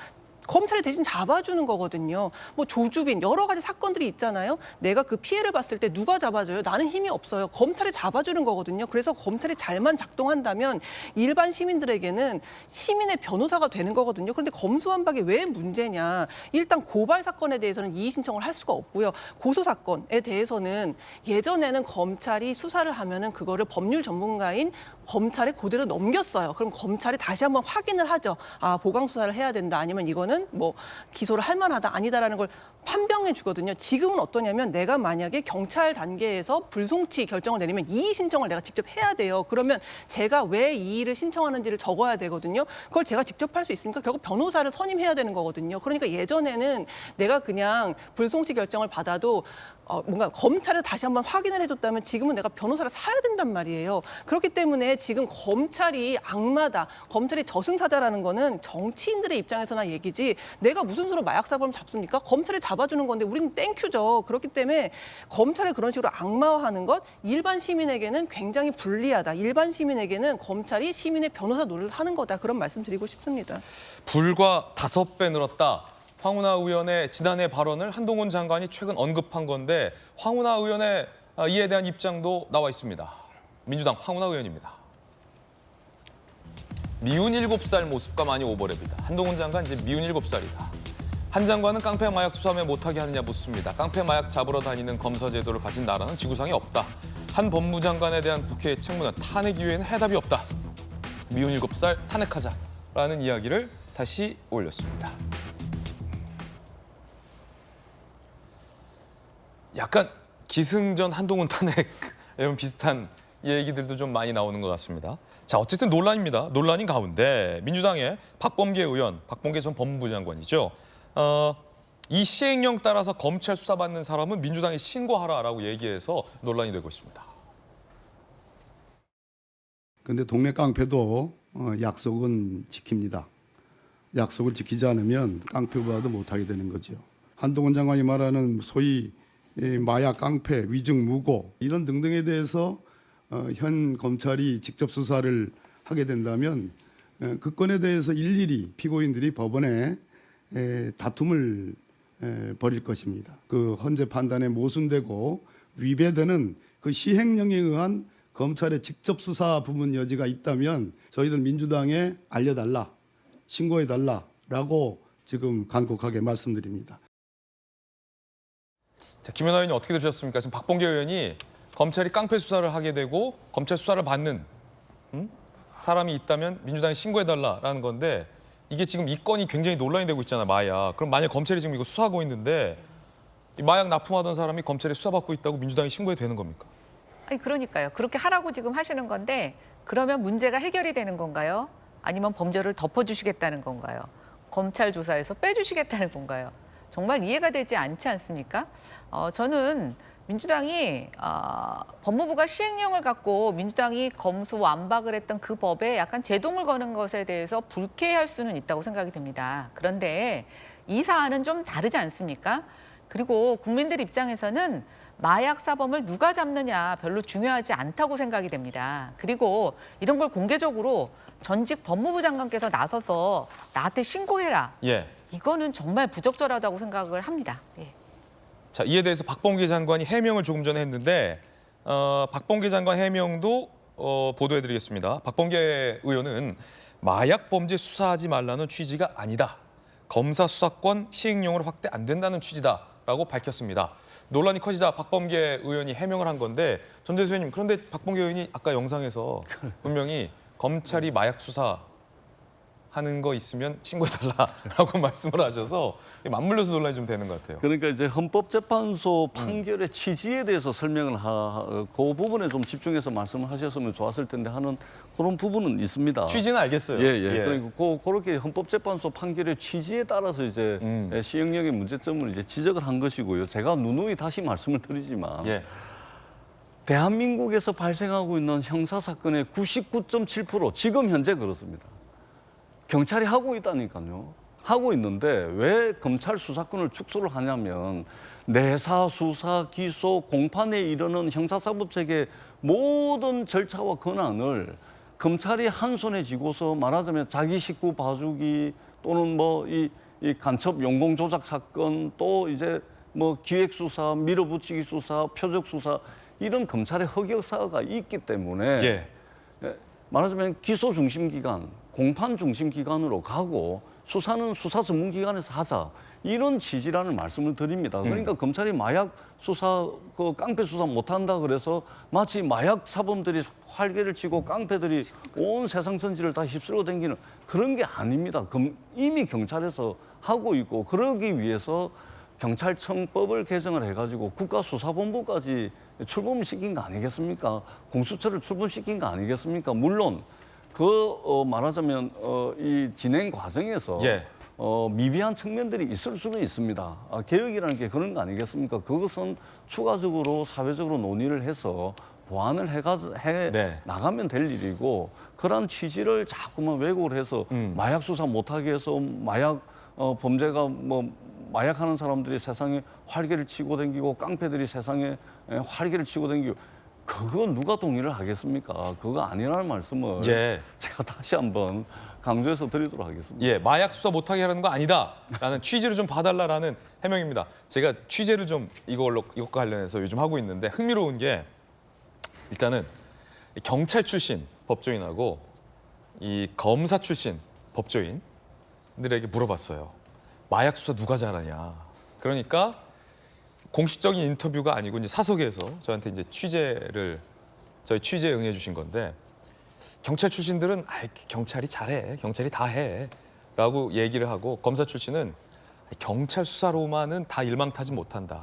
검찰이 대신 잡아주는 거거든요. 뭐 조주빈 여러 가지 사건들이 있잖아요. 내가 그 피해를 봤을 때 누가 잡아줘요? 나는 힘이 없어요. 검찰이 잡아주는 거거든요. 그래서 검찰이 잘만 작동한다면 일반 시민들에게는 시민의 변호사가 되는 거거든요. 그런데 검수완박이 왜 문제냐? 일단 고발 사건에 대해서는 이의 신청을 할 수가 없고요. 고소 사건에 대해서는 예전에는 검찰이 수사를 하면은 그거를 법률 전문가인 검찰에 그대로 넘겼어요. 그럼 검찰이 다시 한번 확인을 하죠. 아, 보강 수사를 해야 된다. 아니면 이거는 뭐 기소를 할 만하다 아니다라는 걸 판명해 주거든요. 지금은 어떠냐면 내가 만약에 경찰 단계에서 불송치 결정을 내리면 이의 신청을 내가 직접 해야 돼요. 그러면 제가 왜 이의를 신청하는지를 적어야 되거든요. 그걸 제가 직접 할 수 있으니까 결국 변호사를 선임해야 되는 거거든요. 그러니까 예전에는 내가 그냥 불송치 결정을 받아도 뭔가 검찰에서 다시 한번 확인을 해줬다면 지금은 내가 변호사를 사야 된단 말이에요. 그렇기 때문에 지금 검찰이 악마다, 검찰이 저승사자라는 거는 정치인들의 입장에서나 얘기지 내가 무슨 수로 마약사범을 잡습니까? 검찰이 잡아주는 건데 우리는 땡큐죠. 그렇기 때문에 검찰을 그런 식으로 악마화하는 것 일반 시민에게는 굉장히 불리하다. 일반 시민에게는 검찰이 시민의 변호사 노릇을 하는 거다. 그런 말씀 드리고 싶습니다. 불과 5배 늘었다. 황운하 의원의 지난해 발언을 한동훈 장관이 최근 언급한 건데 황운하 의원의 이에 대한 입장도 나와 있습니다. 민주당 황운하 의원입니다. 미운 7살 모습과 많이 오버랩이다. 한동훈 장관 이제 미운 7살이다. 한 장관은 깡패 마약 수사에 못하게 하느냐 묻습니다. 깡패 마약 잡으러 다니는 검사 제도를 가진 나라는 지구상에 없다. 한 법무장관에 대한 국회의 책무는 탄핵 이외에는 해답이 없다. 미운 7살 탄핵하자라는 이야기를 다시 올렸습니다. 약간 기승전 한동훈 탄핵 이런 비슷한 얘기들도 좀 많이 나오는 것 같습니다. 자, 어쨌든 논란입니다. 논란인 가운데 민주당의 박범계 의원, 박범계 전 법무부 장관이죠. 이 시행령 따라서 검찰 수사받는 사람은 민주당이 신고하라라고 얘기해서 논란이 되고 있습니다. 그런데 동네 깡패도 약속은 지킵니다. 약속을 지키지 않으면 깡패보다도 못하게 되는 거죠. 한동훈 장관이 말하는 소위 마약, 깡패, 위증, 무고 이런 등등에 대해서 현 검찰이 직접 수사를 하게 된다면 그 건에 대해서 일일이 피고인들이 법원에 다툼을 벌일 것입니다. 그 헌재 판단에 모순되고 위배되는 그 시행령에 의한 검찰의 직접 수사 부분 여지가 있다면 저희들 민주당에 알려달라, 신고해달라라고 지금 간곡하게 말씀드립니다. 자, 김연아 의원님 어떻게 들으셨습니까? 지금 박범계 의원이 검찰이 깡패 수사를 하게 되고 검찰 수사를 받는 사람이 있다면 민주당에 신고해달라라는 건데 이게 지금 이 건이 굉장히 논란이 되고 있잖아요, 마약. 그럼 만약 검찰이 지금 이거 수사하고 있는데 이 마약 납품하던 사람이 검찰에 수사받고 있다고 민주당이 신고해도 되는 겁니까? 아니 그러니까요. 그렇게 하라고 지금 하시는 건데 그러면 문제가 해결이 되는 건가요? 아니면 범죄를 덮어주시겠다는 건가요? 검찰 조사에서 빼주시겠다는 건가요? 정말 이해가 되지 않지 않습니까? 저는 민주당이 법무부가 시행령을 갖고 민주당이 검수 완박을 했던 그 법에 약간 제동을 거는 것에 대해서 불쾌할 수는 있다고 생각이 듭니다. 그런데 이 사안은 좀 다르지 않습니까? 그리고 국민들 입장에서는 마약 사범을 누가 잡느냐 별로 중요하지 않다고 생각이 됩니다. 그리고 이런 걸 공개적으로 전직 법무부 장관께서 나서서 나한테 신고해라. 예. 이거는 정말 부적절하다고 생각을 합니다. 예. 자, 이에 대해서 박범계 장관이 해명을 조금 전에 했는데 박범계 장관 해명도 보도해드리겠습니다. 박범계 의원은 마약 범죄 수사하지 말라는 취지가 아니다. 검사 수사권 시행령으로 확대 안 된다는 취지다라고 밝혔습니다. 논란이 커지자 박범계 의원이 해명을 한 건데 전재수 의원님, 그런데 박범계 의원이 아까 영상에서 분명히 검찰이 마약 수사하는 거 있으면 신고해달라라고 말씀을 하셔서 맞물려서 논란이 좀 되는 것 같아요. 그러니까 이제 헌법재판소 판결의 취지에 대해서 설명을 그 부분에 좀 집중해서 말씀을 하셨으면 좋았을 텐데 하는 그런 부분은 있습니다. 취지는 알겠어요. 예. 그러니까 그렇게 헌법재판소 판결의 취지에 따라서 이제 시행령의 문제점을 이제 지적을 한 것이고요. 제가 누누이 다시 말씀을 드리지만 대한민국에서 발생하고 있는 형사 사건의 99.7% 지금 현재 그렇습니다. 경찰이 하고 있다니까요. 하고 있는데 왜 검찰 수사권을 축소를 하냐면 내사, 수사, 기소, 공판에 이르는 형사사법체계 모든 절차와 권한을 검찰이 한 손에 쥐고서 말하자면 자기 식구 봐주기 또는 뭐 이 이 간첩 용공 조작 사건 또 이제 뭐 기획 수사, 밀어붙이기 수사, 표적 수사 이런 검찰의 흑역사가 있기 때문에 예. 말하자면 기소 중심 기관, 공판 중심 기관으로 가고 수사는 수사 전문 기관에서 하자. 이런 취지라는 말씀을 드립니다. 그러니까 검찰이 마약 수사, 그 깡패 수사 못한다 그래서 마치 마약 사범들이 활개를 치고 깡패들이 온 세상 선지를 다 휩쓸고 다니는 그런 게 아닙니다. 이미 경찰에서 하고 있고 그러기 위해서 경찰청법을 개정을 해가지고 국가수사본부까지 출범시킨 거 아니겠습니까? 공수처를 출범시킨 거 아니겠습니까? 물론 말하자면 이 진행 과정에서 미비한 측면들이 있을 수는 있습니다. 개혁이라는 게 그런 거 아니겠습니까? 그것은 추가적으로 사회적으로 논의를 해서 보완을 해 나가면 될 일이고 그런 취지를 자꾸만 왜곡을 해서 마약 수사 못하게 해서 마약 범죄가 뭐 마약하는 사람들이 세상에 활개를 치고 다니고 깡패들이 세상에 활개를 치고 다니고 그거 누가 동의를 하겠습니까? 그거 아니라는 말씀을 제가 다시 한번 강조해서 드리도록 하겠습니다. 예, 마약 수사 못하게 하는 거 아니다라는 취지를 좀 봐달라라는 해명입니다. 제가 취재를 좀 이것과 관련해서 요즘 하고 있는데 흥미로운 게 일단은 경찰 출신 법조인하고 이 검사 출신 법조인들에게 물어봤어요. 마약 수사 누가 잘하냐. 그러니까 공식적인 인터뷰가 아니고 이제 사석에서 저한테 이제 저희 취재에 응해 주신 건데 경찰 출신들은 경찰이 잘해. 경찰이 다 해. 라고 얘기를 하고 검사 출신은 경찰 수사로만은 다 일망타지 못한다.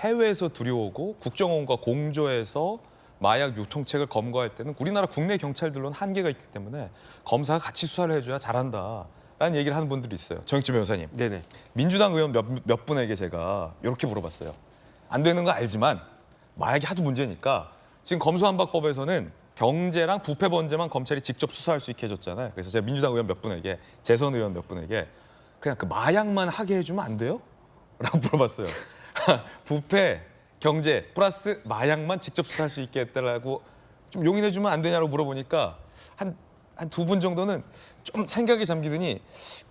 해외에서 들여오고 국정원과 공조해서 마약 유통책을 검거할 때는 우리나라 국내 경찰들로는 한계가 있기 때문에 검사가 같이 수사를 해줘야 잘한다. 라는 얘기를 하는 분들이 있어요. 정익진 변호사님. 네네. 민주당 의원 몇 분에게 제가 이렇게 물어봤어요. 안 되는 거 알지만 마약이 하도 문제니까 지금 검수완박법에서는 경제랑 부패 범죄만 검찰이 직접 수사할 수 있게 해줬잖아요. 그래서 제가 민주당 의원 몇 분에게, 재선 의원 몇 분에게 그냥 그 마약만 하게 해주면 안 돼요? 라고 물어봤어요. 부패, 경제 플러스 마약만 직접 수사할 수 있게 했다라고 좀 용인해주면 안 되냐고 물어보니까 한 두 분 정도는 좀 생각이 잠기더니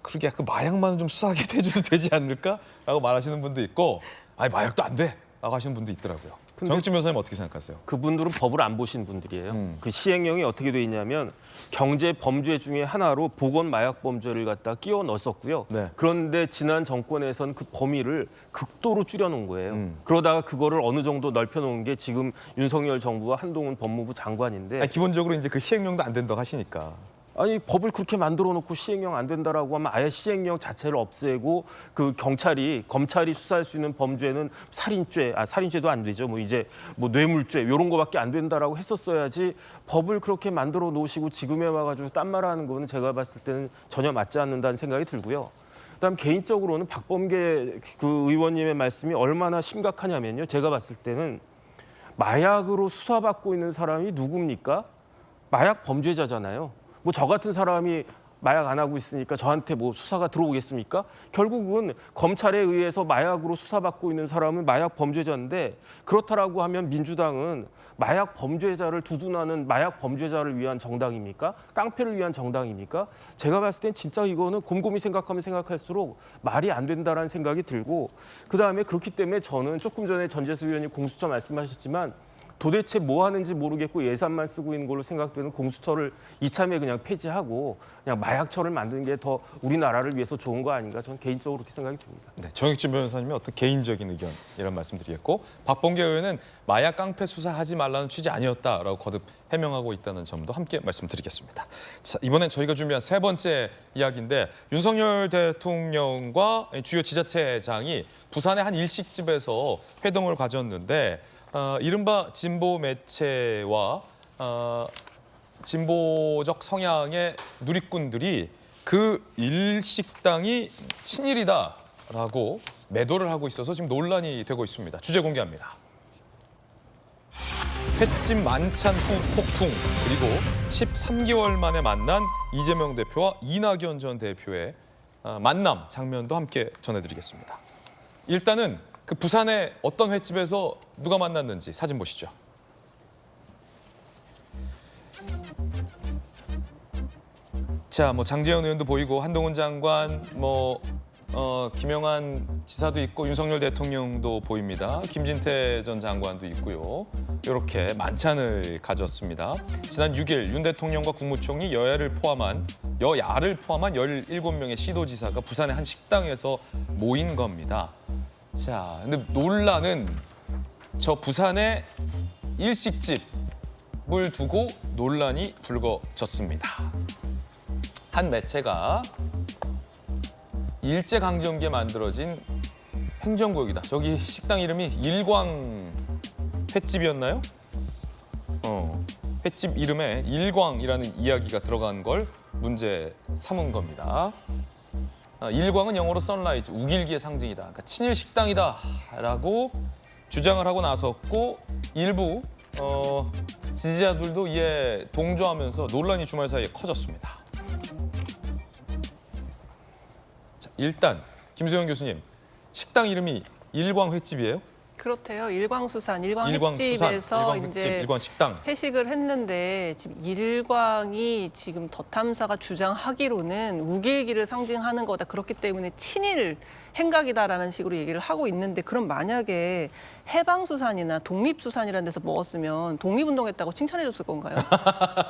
그러게 그 마약만은 좀 수사하게 해줘도 되지 않을까라고 말하시는 분도 있고 아니 마약도 안 돼라고 하시는 분도 있더라고요. 정익진 변호사님 어떻게 생각하세요? 그분들은 법을 안 보신 분들이에요. 그 시행령이 어떻게 돼 있냐면 경제 범죄 중에 하나로 보건 마약 범죄를 갖다 끼워 넣었었고요. 그런데 지난 정권에서는 그 범위를 극도로 줄여놓은 거예요. 그러다가 그거를 어느 정도 넓혀놓은 게 지금 윤석열 정부와 한동훈 법무부 장관인데 기본적으로 이제 그 시행령도 안 된다고 하시니까. 아니 법을 그렇게 만들어 놓고 시행령 안 된다라고 하면 아예 시행령 자체를 없애고 그 검찰이 수사할 수 있는 범죄는 살인죄도 안 되죠. 뭐 이제 뭐 뇌물죄 이런 거밖에 안 된다라고 했었어야지 법을 그렇게 만들어 놓으시고 지금에 와가지고 딴 말하는 거는 제가 봤을 때는 전혀 맞지 않는다는 생각이 들고요. 그다음 개인적으로는 박범계 그 의원님의 말씀이 얼마나 심각하냐면요. 제가 봤을 때는 마약으로 수사받고 있는 사람이 누굽니까? 마약 범죄자잖아요. 뭐 저 같은 사람이 마약 안 하고 있으니까 저한테 뭐 수사가 들어오겠습니까? 결국은 검찰에 의해서 마약으로 수사받고 있는 사람은 마약 범죄자인데 그렇다라고 하면 민주당은 마약 범죄자를 두둔하는 마약 범죄자를 위한 정당입니까? 깡패를 위한 정당입니까? 제가 봤을 땐 진짜 이거는 곰곰이 생각하면 생각할수록 말이 안 된다라는 생각이 들고 그다음에 그렇기 때문에 저는 조금 전에 전재수 의원님 공수처 말씀하셨지만 도대체 뭐 하는지 모르겠고 예산만 쓰고 있는 걸로 생각되는 공수처를 이참에 그냥 폐지하고 그냥 마약처를 만드는 게 더 우리나라를 위해서 좋은 거 아닌가 저는 개인적으로 그렇게 생각이 듭니다. 네, 정익진 변호사님의 어떤 개인적인 의견 이런 말씀드리겠고 박범계 의원은 마약 깡패 수사하지 말라는 취지 아니었다라고 거듭 해명하고 있다는 점도 함께 말씀드리겠습니다. 자, 이번엔 저희가 준비한 세 번째 이야기인데 윤석열 대통령과 주요 지자체장이 부산의 한 일식집에서 회동을 가졌는데 이른바 진보 매체와 진보적 성향의 누리꾼들이 그 일식당이 친일이다라고 매도를 하고 있어서 지금 논란이 되고 있습니다. 주제 공개합니다. 횟집 만찬 후 폭풍 그리고 13개월 만에 만난 이재명 대표와 이낙연 전 대표의 만남 장면도 함께 전해드리겠습니다. 일단은 그 부산의 어떤 횟집에서 누가 만났는지 사진 보시죠. 자, 뭐 장제원 의원도 보이고 한동훈 장관, 뭐 김영한 지사도 있고 윤석열 대통령도 보입니다. 김진태 전 장관도 있고요. 이렇게 만찬을 가졌습니다. 지난 6일 윤 대통령과 국무총리 여야를 포함한 17명의 시도지사가 부산의 한 식당에서 모인 겁니다. 자, 근데 논란은 저 부산의 일식집을 두고 논란이 불거졌습니다. 한 매체가 일제강점기에 만들어진 행정구역이다. 저기 식당 이름이 일광 횟집이었나요? 횟집 이름에 일광이라는 이야기가 들어간 걸 문제 삼은 겁니다. 일광은 영어로 선라이즈, 우길기의 상징이다. 그러니까 친일 식당이다라고 주장을 하고 나섰고 일부 지지자들도 이에 동조하면서 논란이 주말 사이에 커졌습니다. 자, 일단 김소영 교수님, 식당 이름이 일광 횟집이에요? 그렇대요. 일광수산, 일광횟집에서 이제 일광식당. 회식을 했는데 지금 일광이 지금 덧탐사가 주장하기로는 우길기를 상징하는 거다. 그렇기 때문에 친일 행각이다라는 식으로 얘기를 하고 있는데 그럼 만약에 해방수산이나 독립수산이라는 데서 먹었으면 독립운동했다고 칭찬해줬을 건가요?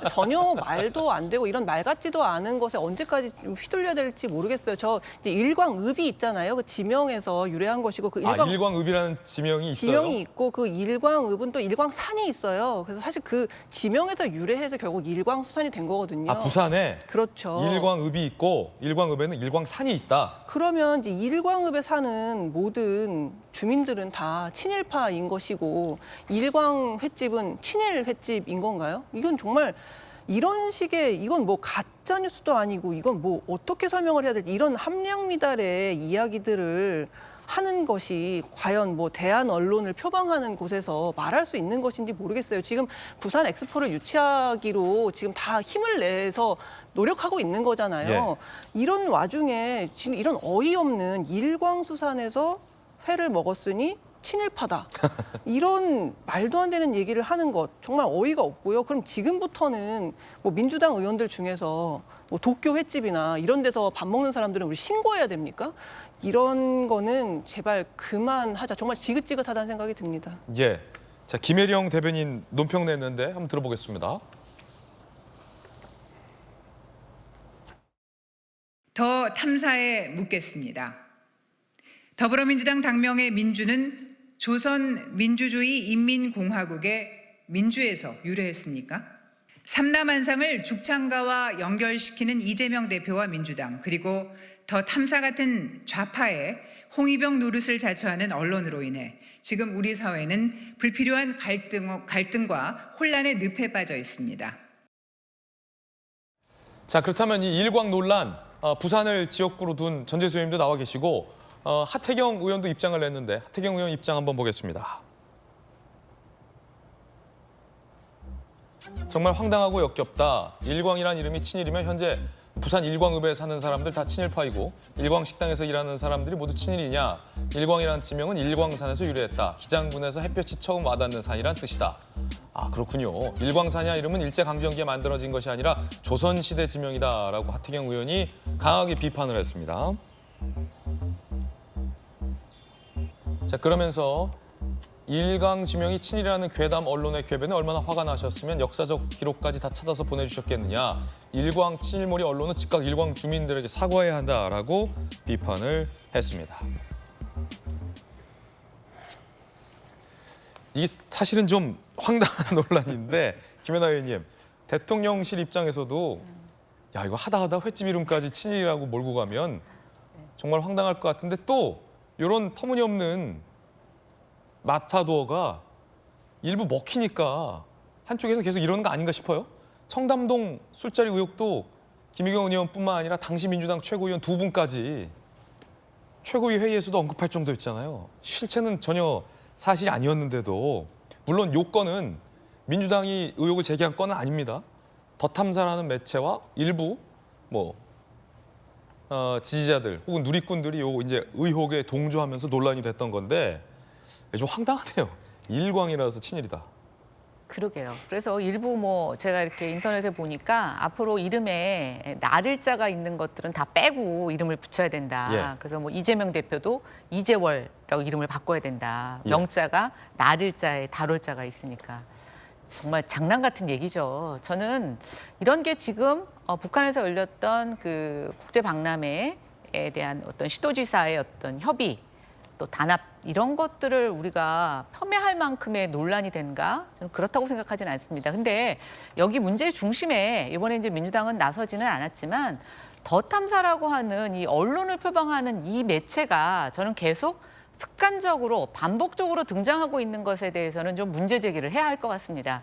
전혀 말도 안 되고 이런 말 같지도 않은 것에 언제까지 휘둘려야 될지 모르겠어요. 저 이제 일광읍이 있잖아요. 그 지명에서 유래한 것이고 그 일광읍이라는 지명이 있어요? 지명이 있고 그 일광읍은 또 일광산이 있어요. 그래서 사실 그 지명에서 유래해서 결국 일광수산이 된 거거든요. 아, 부산에 그렇죠. 일광읍이 있고 일광읍에는 일광산이 있다. 그러면 이제 일광읍에 사는 모든 주민들은 다 친일파인 것이고 일광 횟집은 친일 횟집인 건가요? 이건 정말 이런 식의 이건 뭐 가짜 뉴스도 아니고 이건 뭐 어떻게 설명을 해야 될지 이런 함량미달의 이야기들을 하는 것이 과연 뭐 대한 언론을 표방하는 곳에서 말할 수 있는 것인지 모르겠어요. 지금 부산 엑스포를 유치하기로 지금 다 힘을 내서 노력하고 있는 거잖아요. 이런 와중에 지금 이런 어이없는 일광수산에서 회를 먹었으니 친일파다. 이런 말도 안 되는 얘기를 하는 것 정말 어이가 없고요. 그럼 지금부터는 뭐 민주당 의원들 중에서 뭐 도쿄 횟집이나 이런 데서 밥 먹는 사람들은 우리 신고해야 됩니까? 이런 거는 제발 그만하자. 정말 지긋지긋하다는 생각이 듭니다. 예. 자, 김혜령 대변인 논평 냈는데 한번 들어보겠습니다. 더 탐사에 묻겠습니다. 더불어민주당 당명의 민주는 조선민주주의인민공화국의 민주에서 유래했습니까? 삼남한상을 죽창가와 연결시키는 이재명 대표와 민주당, 그리고 더 탐사 같은 좌파의 홍위병 노릇을 자처하는 언론으로 인해 지금 우리 사회는 불필요한 갈등과 혼란의 늪에 빠져 있습니다. 자, 그렇다면 이 일광 논란, 부산을 지역구로 둔 전재수 의원님도 나와 계시고 하태경 의원도 입장을 냈는데 하태경 의원 입장 한번 보겠습니다. 정말 황당하고 역겹다. 일광이란 이름이 친일이면 현재 부산 일광읍에 사는 사람들 다 친일파이고 일광식당에서 일하는 사람들이 모두 친일이냐. 일광이라는 지명은 일광산에서 유래했다. 기장군에서 햇볕이 처음 와닿는 산이란 뜻이다. 아, 그렇군요. 일광산이야 이름은 일제강점기에 만들어진 것이 아니라 조선시대 지명이다라고 하태경 의원이 강하게 비판을 했습니다. 자, 그러면서 일광 지명이 친일이라는 괴담 언론의 궤변에 얼마나 화가 나셨으면 역사적 기록까지 다 찾아서 보내주셨겠느냐. 일광 친일몰이 언론은 즉각 일광 주민들에게 사과해야 한다라고 비판을 했습니다. 이게 사실은 좀 황당한 논란인데 김연아 의원님, 대통령실 입장에서도 야 이거 하다 횟집 이름까지 친일이라고 몰고 가면 정말 황당할 것 같은데 또 이런 터무니없는 마타도어가 일부 먹히니까 한쪽에서 계속 이러는 거 아닌가 싶어요. 청담동 술자리 의혹도 김의겸 의원뿐만 아니라 당시 민주당 최고위원 두 분까지 최고위 회의에서도 언급할 정도였잖아요. 실체는 전혀 사실이 아니었는데도 물론 요건은 민주당이 의혹을 제기한 건은 아닙니다. 더 탐사라는 매체와 일부 지지자들 혹은 누리꾼들이 요 이제 의혹에 동조하면서 논란이 됐던 건데 좀 황당하네요. 일광이라서 친일이다. 그러게요. 그래서 일부 뭐 제가 이렇게 인터넷에 보니까 앞으로 이름에 나를자가 있는 것들은 다 빼고 이름을 붙여야 된다. 예. 그래서 뭐 이재명 대표도 이재월이라고 이름을 바꿔야 된다. 예. 명자가 나를자에 달월자가 있으니까. 정말 장난 같은 얘기죠. 저는 이런 게 지금 북한에서 열렸던 그 국제 박람회에 대한 어떤 시도지사의 어떤 협의 또 단합 이런 것들을 우리가 폄훼할 만큼의 논란이 된가? 저는 그렇다고 생각하지는 않습니다. 근데 여기 문제의 중심에 이번에 이제 민주당은 나서지는 않았지만 더 탐사라고 하는 이 언론을 표방하는 이 매체가 저는 계속 습관적으로 반복적으로 등장하고 있는 것에 대해서는 좀 문제 제기를 해야 할 것 같습니다.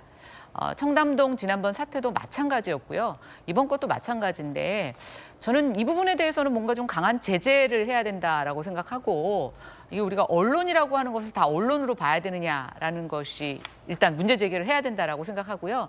청담동 지난번 사태도 마찬가지였고요. 이번 것도 마찬가지인데 저는 이 부분에 대해서는 뭔가 좀 강한 제재를 해야 된다라고 생각하고 이게 우리가 언론이라고 하는 것을 다 언론으로 봐야 되느냐라는 것이 일단 문제 제기를 해야 된다라고 생각하고요.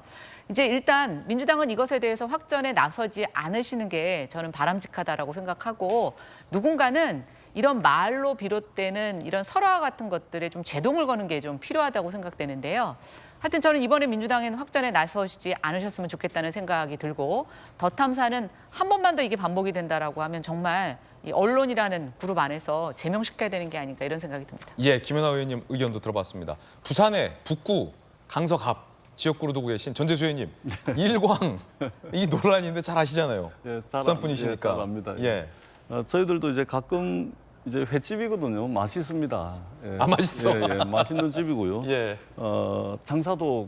이제 일단 민주당은 이것에 대해서 확전에 나서지 않으시는 게 저는 바람직하다라고 생각하고 누군가는 이런 말로 비롯되는 이런 설화 같은 것들에 좀 제동을 거는 게 좀 필요하다고 생각되는데요. 하여튼 저는 이번에 민주당에는 확전에 나서시지 않으셨으면 좋겠다는 생각이 들고 더 탐사는 한 번만 더 이게 반복이 된다라고 하면 정말 이 언론이라는 그룹 안에서 제명시켜야 되는 게 아닌가 이런 생각이 듭니다. 예, 김연아 의원님 의견도 들어봤습니다. 부산의 북구 강서갑 지역구로 두고 계신 전재수 의원님 일광 이 논란인데 잘 아시잖아요. 예, 부산 분이시니까. 예, 잘 압니다. 예. 저희들도 이제 가끔 이제 횟집이거든요. 맛있습니다. 예. 아, 맛있어? 예, 예, 맛있는 집이고요. 예. 장사도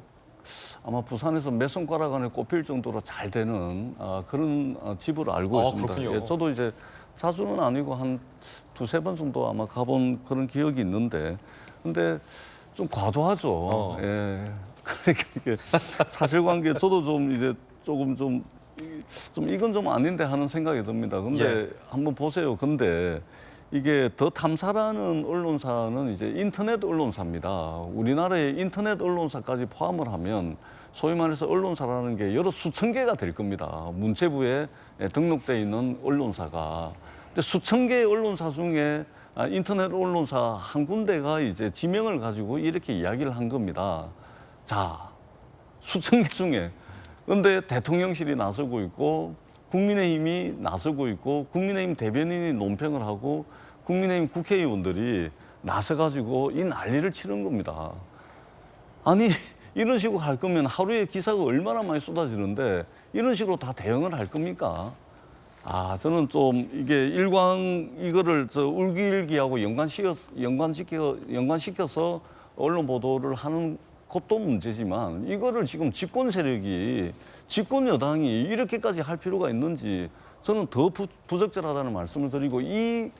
아마 부산에서 몇 손가락 안에 꼽힐 정도로 잘 되는 그런 집으로 알고 있습니다. 그렇군요. 예, 저도 이제 자주는 아니고 한 두세 번 정도 아마 가본 그런 기억이 있는데, 근데 좀 과도하죠. 예. 그러니까 이게 사실관계 저도 좀 이제 조금 좀 이건 좀 아닌데 하는 생각이 듭니다. 근데 예. 한번 보세요. 근데 이게 더 탐사라는 언론사는 이제 인터넷 언론사입니다. 우리나라의 인터넷 언론사까지 포함을 하면 소위 말해서 언론사라는 게 여러 수천 개가 될 겁니다. 문체부에 등록돼 있는 언론사가. 근데 수천 개의 언론사 중에 인터넷 언론사 한 군데가 이제 지명을 가지고 이렇게 이야기를 한 겁니다. 자, 수천 개 중에. 근데 대통령실이 나서고 있고 국민의힘이 나서고 있고 국민의힘 대변인이 논평을 하고 국민의힘 국회의원들이 나서가지고 이 난리를 치는 겁니다. 아니 이런 식으로 할 거면 하루에 기사가 얼마나 많이 쏟아지는데 이런 식으로 다 대응을 할 겁니까? 저는 좀 이게 일광 이거를 울기일기하고 연관시켜서 언론 보도를 하는 것도 문제지만 이거를 지금 집권 세력이 집권 여당이 이렇게까지 할 필요가 있는지 저는 더 부적절하다는 말씀을 드리고 이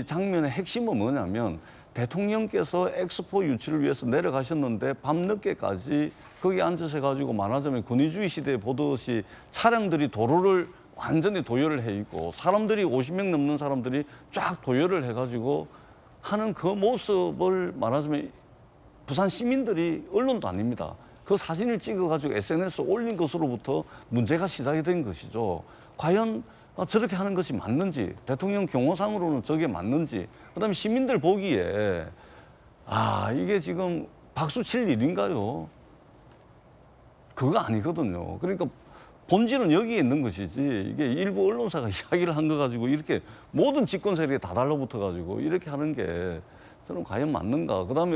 장면의 핵심은 뭐냐면 대통령께서 엑스포 유치를 위해서 내려가셨는데 밤늦게까지 거기 앉으셔 가지고 말하자면 권위주의 시대에 보듯이 차량들이 도로를 완전히 도열을 해 있고 사람들이 50명 넘는 사람들이 쫙 도열을 해 가지고 하는 그 모습을 말하자면 부산 시민들이 언론도 아닙니다. 그 사진을 찍어가지고 SNS에 올린 것으로부터 문제가 시작이 된 것이죠. 과연 저렇게 하는 것이 맞는지, 대통령 경호상으로는 저게 맞는지, 그다음에 시민들 보기에 이게 지금 박수 칠 일인가요? 그거 아니거든요. 그러니까 본질은 여기에 있는 것이지 이게 일부 언론사가 이야기를 한 거 가지고 이렇게 모든 집권 세력에 다 달라붙어 가지고 이렇게 하는 게 저는 과연 맞는가? 그다음에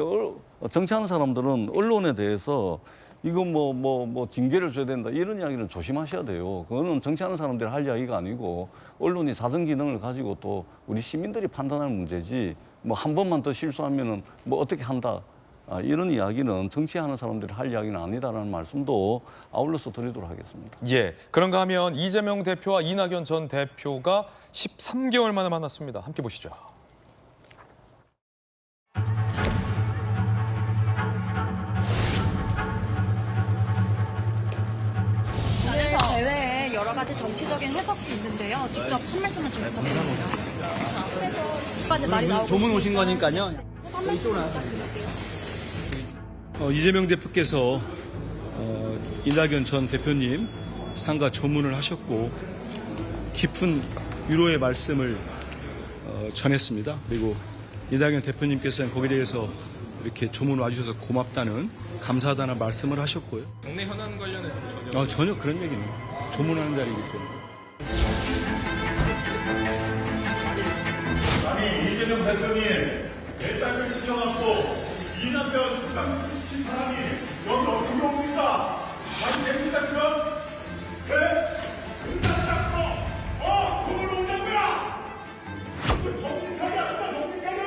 정치하는 사람들은 언론에 대해서 이거 뭐 징계를 줘야 된다 이런 이야기는 조심하셔야 돼요. 그거는 정치하는 사람들이 할 이야기가 아니고 언론이 사전 기능을 가지고 또 우리 시민들이 판단할 문제지 뭐 한 번만 더 실수하면은 뭐 어떻게 한다 이런 이야기는 정치하는 사람들이 할 이야기는 아니다라는 말씀도 아울러서 드리도록 하겠습니다. 예, 그런가 하면 이재명 대표와 이낙연 전 대표가 13개월 만에 만났습니다. 함께 보시죠. 오늘 대회에 여러 가지 정치적인 해석도 있는데요. 직접 한 말씀만 좀 부탁드립니다. 그래서 몇 가지 말이 나오고 조문 오신 거니까요. 이쪽으로 이재명 대표께서 이낙연 전 대표님 상가 조문을 하셨고 깊은 위로의 말씀을 전했습니다. 그리고 이낙연 대표님께서는 거기에 대해서 이렇게 조문 와주셔서 고맙다는 감사하다는 말씀을 하셨고요. 동네 현안 관련해서 전혀 그런 얘기는 조문하는 자리이기 때문에. 아니 이재명 대표님 내 딸을 주장하고 이낙연 시킨 사람이 여기 어떻게 옵니까? 아니 됩니까 지금? 왜? 끝났다고! 그걸로 오는 거야! 정직하게 하자 정직하게!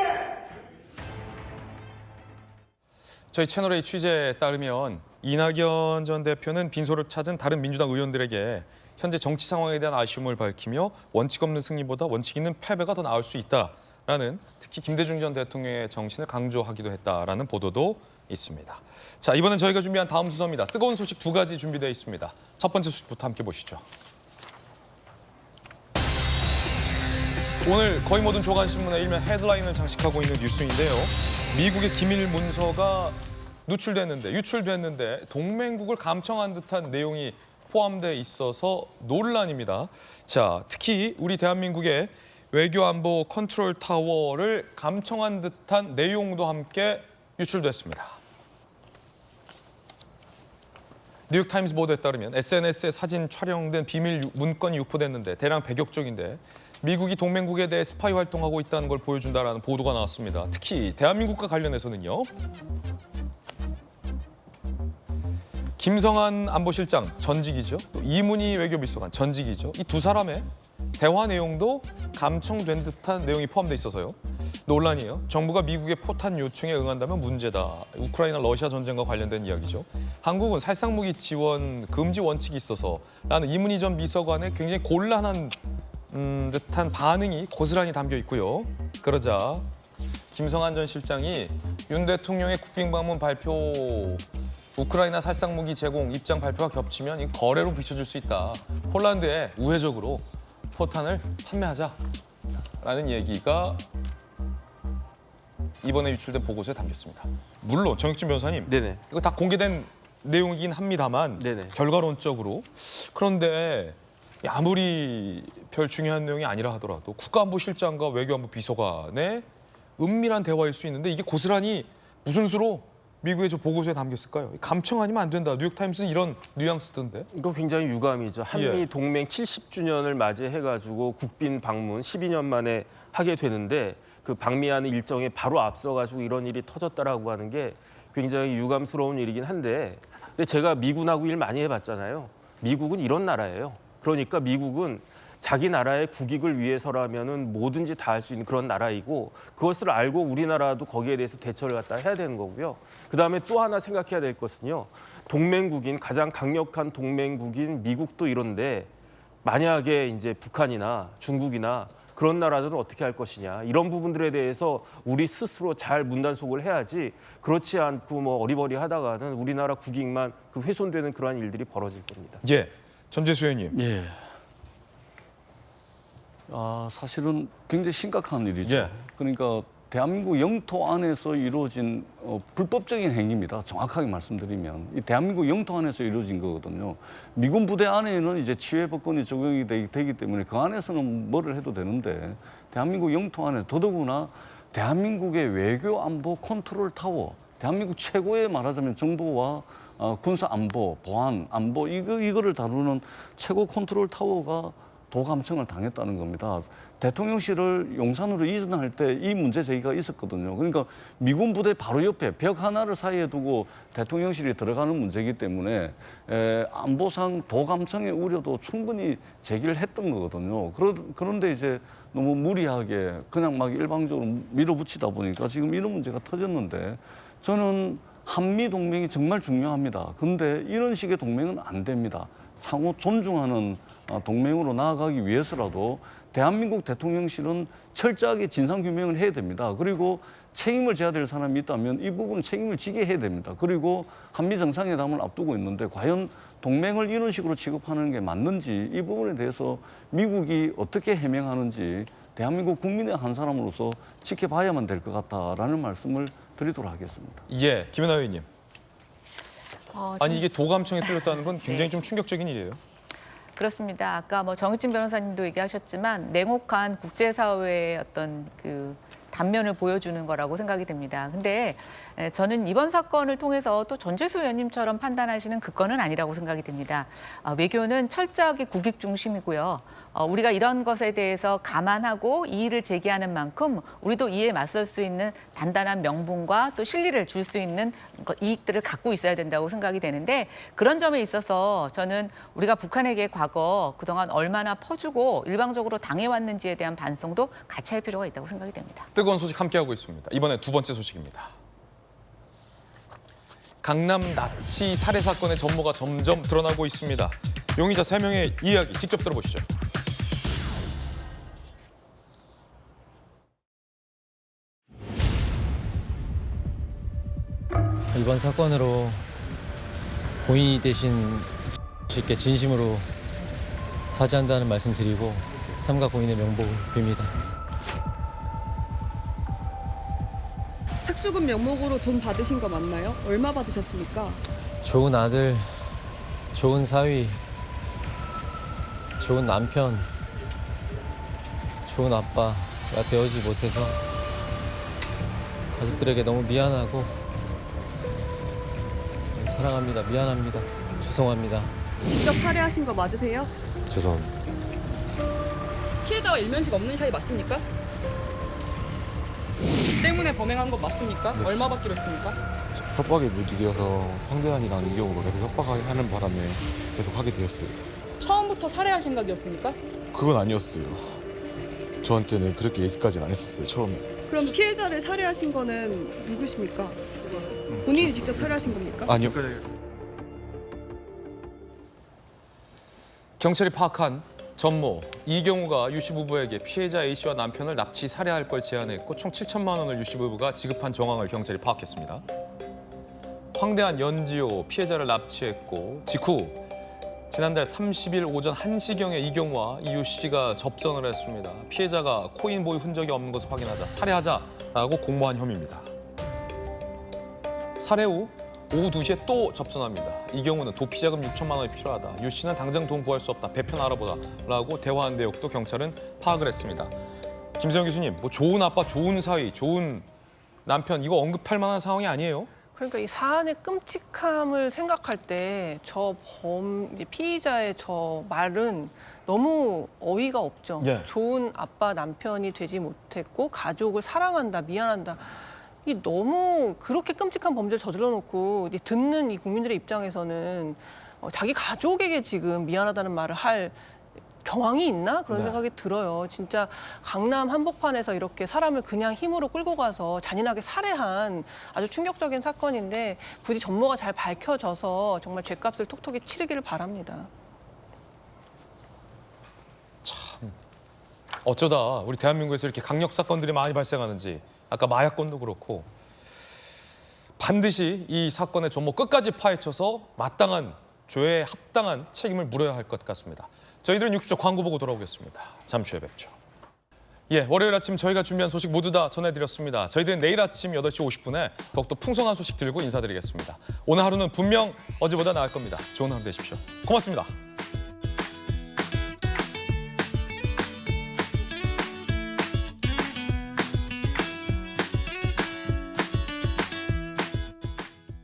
저희 채널의 취재에 따르면 이낙연 전 대표는 빈소를 찾은 다른 민주당 의원들에게 현재 정치 상황에 대한 아쉬움을 밝히며 원칙 없는 승리보다 원칙 있는 패배가 더 나을 수 있다라는 특히 김대중 전 대통령의 정신을 강조하기도 했다라는 보도도 있습니다. 자, 이번엔 저희가 준비한 다음 순서입니다. 뜨거운 소식 2가지 준비되어 있습니다. 첫 번째 소식부터 함께 보시죠. 오늘 거의 모든 조간신문의 일면 헤드라인을 장식하고 있는 뉴스인데요. 미국의 기밀 문서가 유출됐는데 동맹국을 감청한 듯한 내용이 포함돼 있어서 논란입니다. 자, 특히 우리 대한민국의 외교안보 컨트롤 타워를 감청한 듯한 내용도 함께 유출됐습니다. 뉴욕타임스 보도에 따르면 SNS에 사진 촬영된 비밀 문건이 유포됐는데 대략 100여 쪽인데 미국이 동맹국에 대해 스파이 활동하고 있다는 걸 보여준다라는 보도가 나왔습니다. 특히 대한민국과 관련해서는요. 김성한 안보실장 전직이죠. 또 이문희 외교비서관 전직이죠. 이 두 사람의 대화 내용도 감청된 듯한 내용이 포함돼 있어서요. 논란이에요. 정부가 미국의 포탄 요청에 응한다면 문제다. 우크라이나 러시아 전쟁과 관련된 이야기죠. 한국은 살상무기 지원 금지 원칙이 있어서라는 이문희 전 비서관의 굉장히 곤란한 듯한 반응이 고스란히 담겨 있고요. 그러자 김성한 전 실장이 윤 대통령의 국빈 방문 발표 우크라이나 살상무기 제공 입장 발표와 겹치면 이 거래로 비춰질 수 있다. 폴란드에 우회적으로 포탄을 판매하자라는 얘기가 이번에 유출된 보고서에 담겼습니다. 물론 정혁진 변호사님, 네네. 이거 다 공개된 내용이긴 합니다만 네네. 결과론적으로 그런데 아무리 별 중요한 내용이 아니라 하더라도 국가안보실장과 외교안보 비서관의 은밀한 대화일 수 있는데 이게 고스란히 무슨 수로 미국의 저 보고서에 담겼을까요? 감청 아니면 안 된다. 뉴욕타임스는 이런 뉘앙스던데. 이거 굉장히 유감이죠. 한미 동맹 70주년을 맞이해가지고 국빈 방문 12년 만에 하게 되는데 그 방미하는 일정에 바로 앞서가지고 이런 일이 터졌다라고 하는 게 굉장히 유감스러운 일이긴 한데 근데 제가 미군하고 일 많이 해봤잖아요. 미국은 이런 나라예요. 그러니까 미국은 자기 나라의 국익을 위해서라면은 뭐든지 다 할 수 있는 그런 나라이고 그것을 알고 우리나라도 거기에 대해서 대처를 갖다 해야 되는 거고요. 그다음에 또 하나 생각해야 될 것은요. 동맹국인 가장 강력한 동맹국인 미국도 이런데 만약에 이제 북한이나 중국이나 그런 나라들은 어떻게 할 것이냐 이런 부분들에 대해서 우리 스스로 잘 문단속을 해야지 그렇지 않고 뭐 어리버리 하다가는 우리나라 국익만 그 훼손되는 그러한 일들이 벌어질 겁니다. 예, 전재수 의원님. 예. 사실은 굉장히 심각한 일이죠. 예. 그러니까 대한민국 영토 안에서 이루어진 불법적인 행위입니다. 정확하게 말씀드리면 이 대한민국 영토 안에서 이루어진 거거든요. 미군 부대 안에는 이제 치외법권이 적용이 되기 때문에 그 안에서는 뭐를 해도 되는데 대한민국 영토 안에 더더구나 대한민국의 외교 안보 컨트롤 타워, 대한민국 최고의 말하자면 정보와 군사 안보, 보안 안보 이거를 다루는 최고 컨트롤 타워가 도감청을 당했다는 겁니다. 대통령실을 용산으로 이전할 때 이 문제 제기가 있었거든요. 그러니까 미군 부대 바로 옆에 벽 하나를 사이에 두고 대통령실이 들어가는 문제이기 때문에 안보상 도감청의 우려도 충분히 제기를 했던 거거든요. 그런데 이제 너무 무리하게 그냥 막 일방적으로 밀어붙이다 보니까 지금 이런 문제가 터졌는데 저는 한미 동맹이 정말 중요합니다. 근데 이런 식의 동맹은 안 됩니다. 상호 존중하는 동맹으로 나아가기 위해서라도 대한민국 대통령실은 철저하게 진상규명을 해야 됩니다. 그리고 책임을 져야 될 사람이 있다면 이 부분은 책임을 지게 해야 됩니다. 그리고 한미 정상회담을 앞두고 있는데 과연 동맹을 이런 식으로 취급하는 게 맞는지 이 부분에 대해서 미국이 어떻게 해명하는지 대한민국 국민의 한 사람으로서 지켜봐야만 될 것 같다라는 말씀을 드리도록 하겠습니다. 예, 김연아 의원님. 아니 이게 도감청에 뚫렸다는 건 굉장히 좀 충격적인 일이에요. 그렇습니다. 아까 뭐 정의진 변호사님도 얘기하셨지만 냉혹한 국제사회의 어떤 그 단면을 보여주는 거라고 생각이 됩니다. 근데 저는 이번 사건을 통해서 또 전재수 의원님처럼 판단하시는 그 건은 아니라고 생각이 됩니다. 외교는 철저하게 국익 중심이고요. 우리가 이런 것에 대해서 감안하고 이의를 제기하는 만큼 우리도 이에 맞설 수 있는 단단한 명분과 또 실리를 줄 수 있는 이익들을 갖고 있어야 된다고 생각이 되는데 그런 점에 있어서 저는 우리가 북한에게 과거 그동안 얼마나 퍼주고 일방적으로 당해왔는지에 대한 반성도 같이 할 필요가 있다고 생각이 됩니다. 뜨거운 소식 함께하고 있습니다. 이번에 두 번째 소식입니다. 강남 나치 살해 사건의 전모가 점점 드러나고 있습니다. 용의자 3명의 이야기 직접 들어보시죠. 이번 사건으로 고인이 되신 씨께 진심으로 사죄한다는 말씀 드리고 삼가 고인의 명복을 빕니다. 착수금 명목으로 돈 받으신 거 맞나요? 얼마 받으셨습니까? 좋은 아들, 좋은 사위, 좋은 남편, 좋은 아빠가 되어주지 못해서 가족들에게 너무 미안하고 사랑합니다. 미안합니다. 죄송합니다. 직접 살해하신 거 맞으세요? 죄송합니다. 피해자와 일면식 없는 사이 맞습니까? 때문에 범행한 거 맞습니까? 네. 얼마 받기로 했습니까? 협박에 무디겨서 황대한이랑 이경으로 계속 협박하는 바람에 계속 하게 되었어요. 처음부터 살해할 생각이었습니까? 그건 아니었어요. 저한테는 그렇게 얘기까지는 안 했었어요, 처음에. 그럼 피해자를 살해하신 거는 누구십니까? 본인이 직접 살해하신 겁니까? 아니요. 경찰이 파악한 전모 이경우가 유 씨 부부에게 피해자 A 씨와 남편을 납치 살해할 걸 제안했고 총 7천만 원을 유 씨 부부가 지급한 정황을 경찰이 파악했습니다. 황대한 연지호 피해자를 납치했고 직후 지난달 30일 오전 1시경에 이경우와 유 씨가 접선을 했습니다. 피해자가 코인 보유 흔적이 없는 것을 확인하자 살해하자라고 공모한 혐의입니다. 살해 후 오후 2시에 또 접선합니다. 이경우는 도피자금 6천만 원이 필요하다. 유 씨는 당장 돈 구할 수 없다. 배편 알아보라라고 대화한 내역도 경찰은 파악을 했습니다. 김세영 교수님, 뭐 좋은 아빠, 좋은 사위, 좋은 남편 이거 언급할 만한 상황이 아니에요? 그러니까 이 사안의 끔찍함을 생각할 때 피의자의 저 말은 너무 어이가 없죠. 예. 좋은 아빠 남편이 되지 못했고 가족을 사랑한다, 미안한다. 이 너무 그렇게 끔찍한 범죄를 저질러 놓고 듣는 이 국민들의 입장에서는 자기 가족에게 지금 미안하다는 말을 할 경황이 있나? 그런 생각이 들어요. 진짜 강남 한복판에서 이렇게 사람을 그냥 힘으로 끌고 가서 잔인하게 살해한 아주 충격적인 사건인데 부디 전모가 잘 밝혀져서 정말 죗값을 톡톡히 치르기를 바랍니다. 참 어쩌다 우리 대한민국에서 이렇게 강력 사건들이 많이 발생하는지 아까 마약건도 그렇고 반드시 이 사건의 전모 끝까지 파헤쳐서 마땅한 죄에 합당한 책임을 물어야 할 것 같습니다. 저희들은 60초 광고 보고 돌아오겠습니다. 잠시 후에 뵙죠. 예, 월요일 아침 저희가 준비한 소식 모두 다 전해드렸습니다. 저희들은 내일 아침 8시 50분에 더욱더 풍성한 소식 들고 인사드리겠습니다. 오늘 하루는 분명 어제보다 나을 겁니다. 좋은 하루 되십시오. 고맙습니다.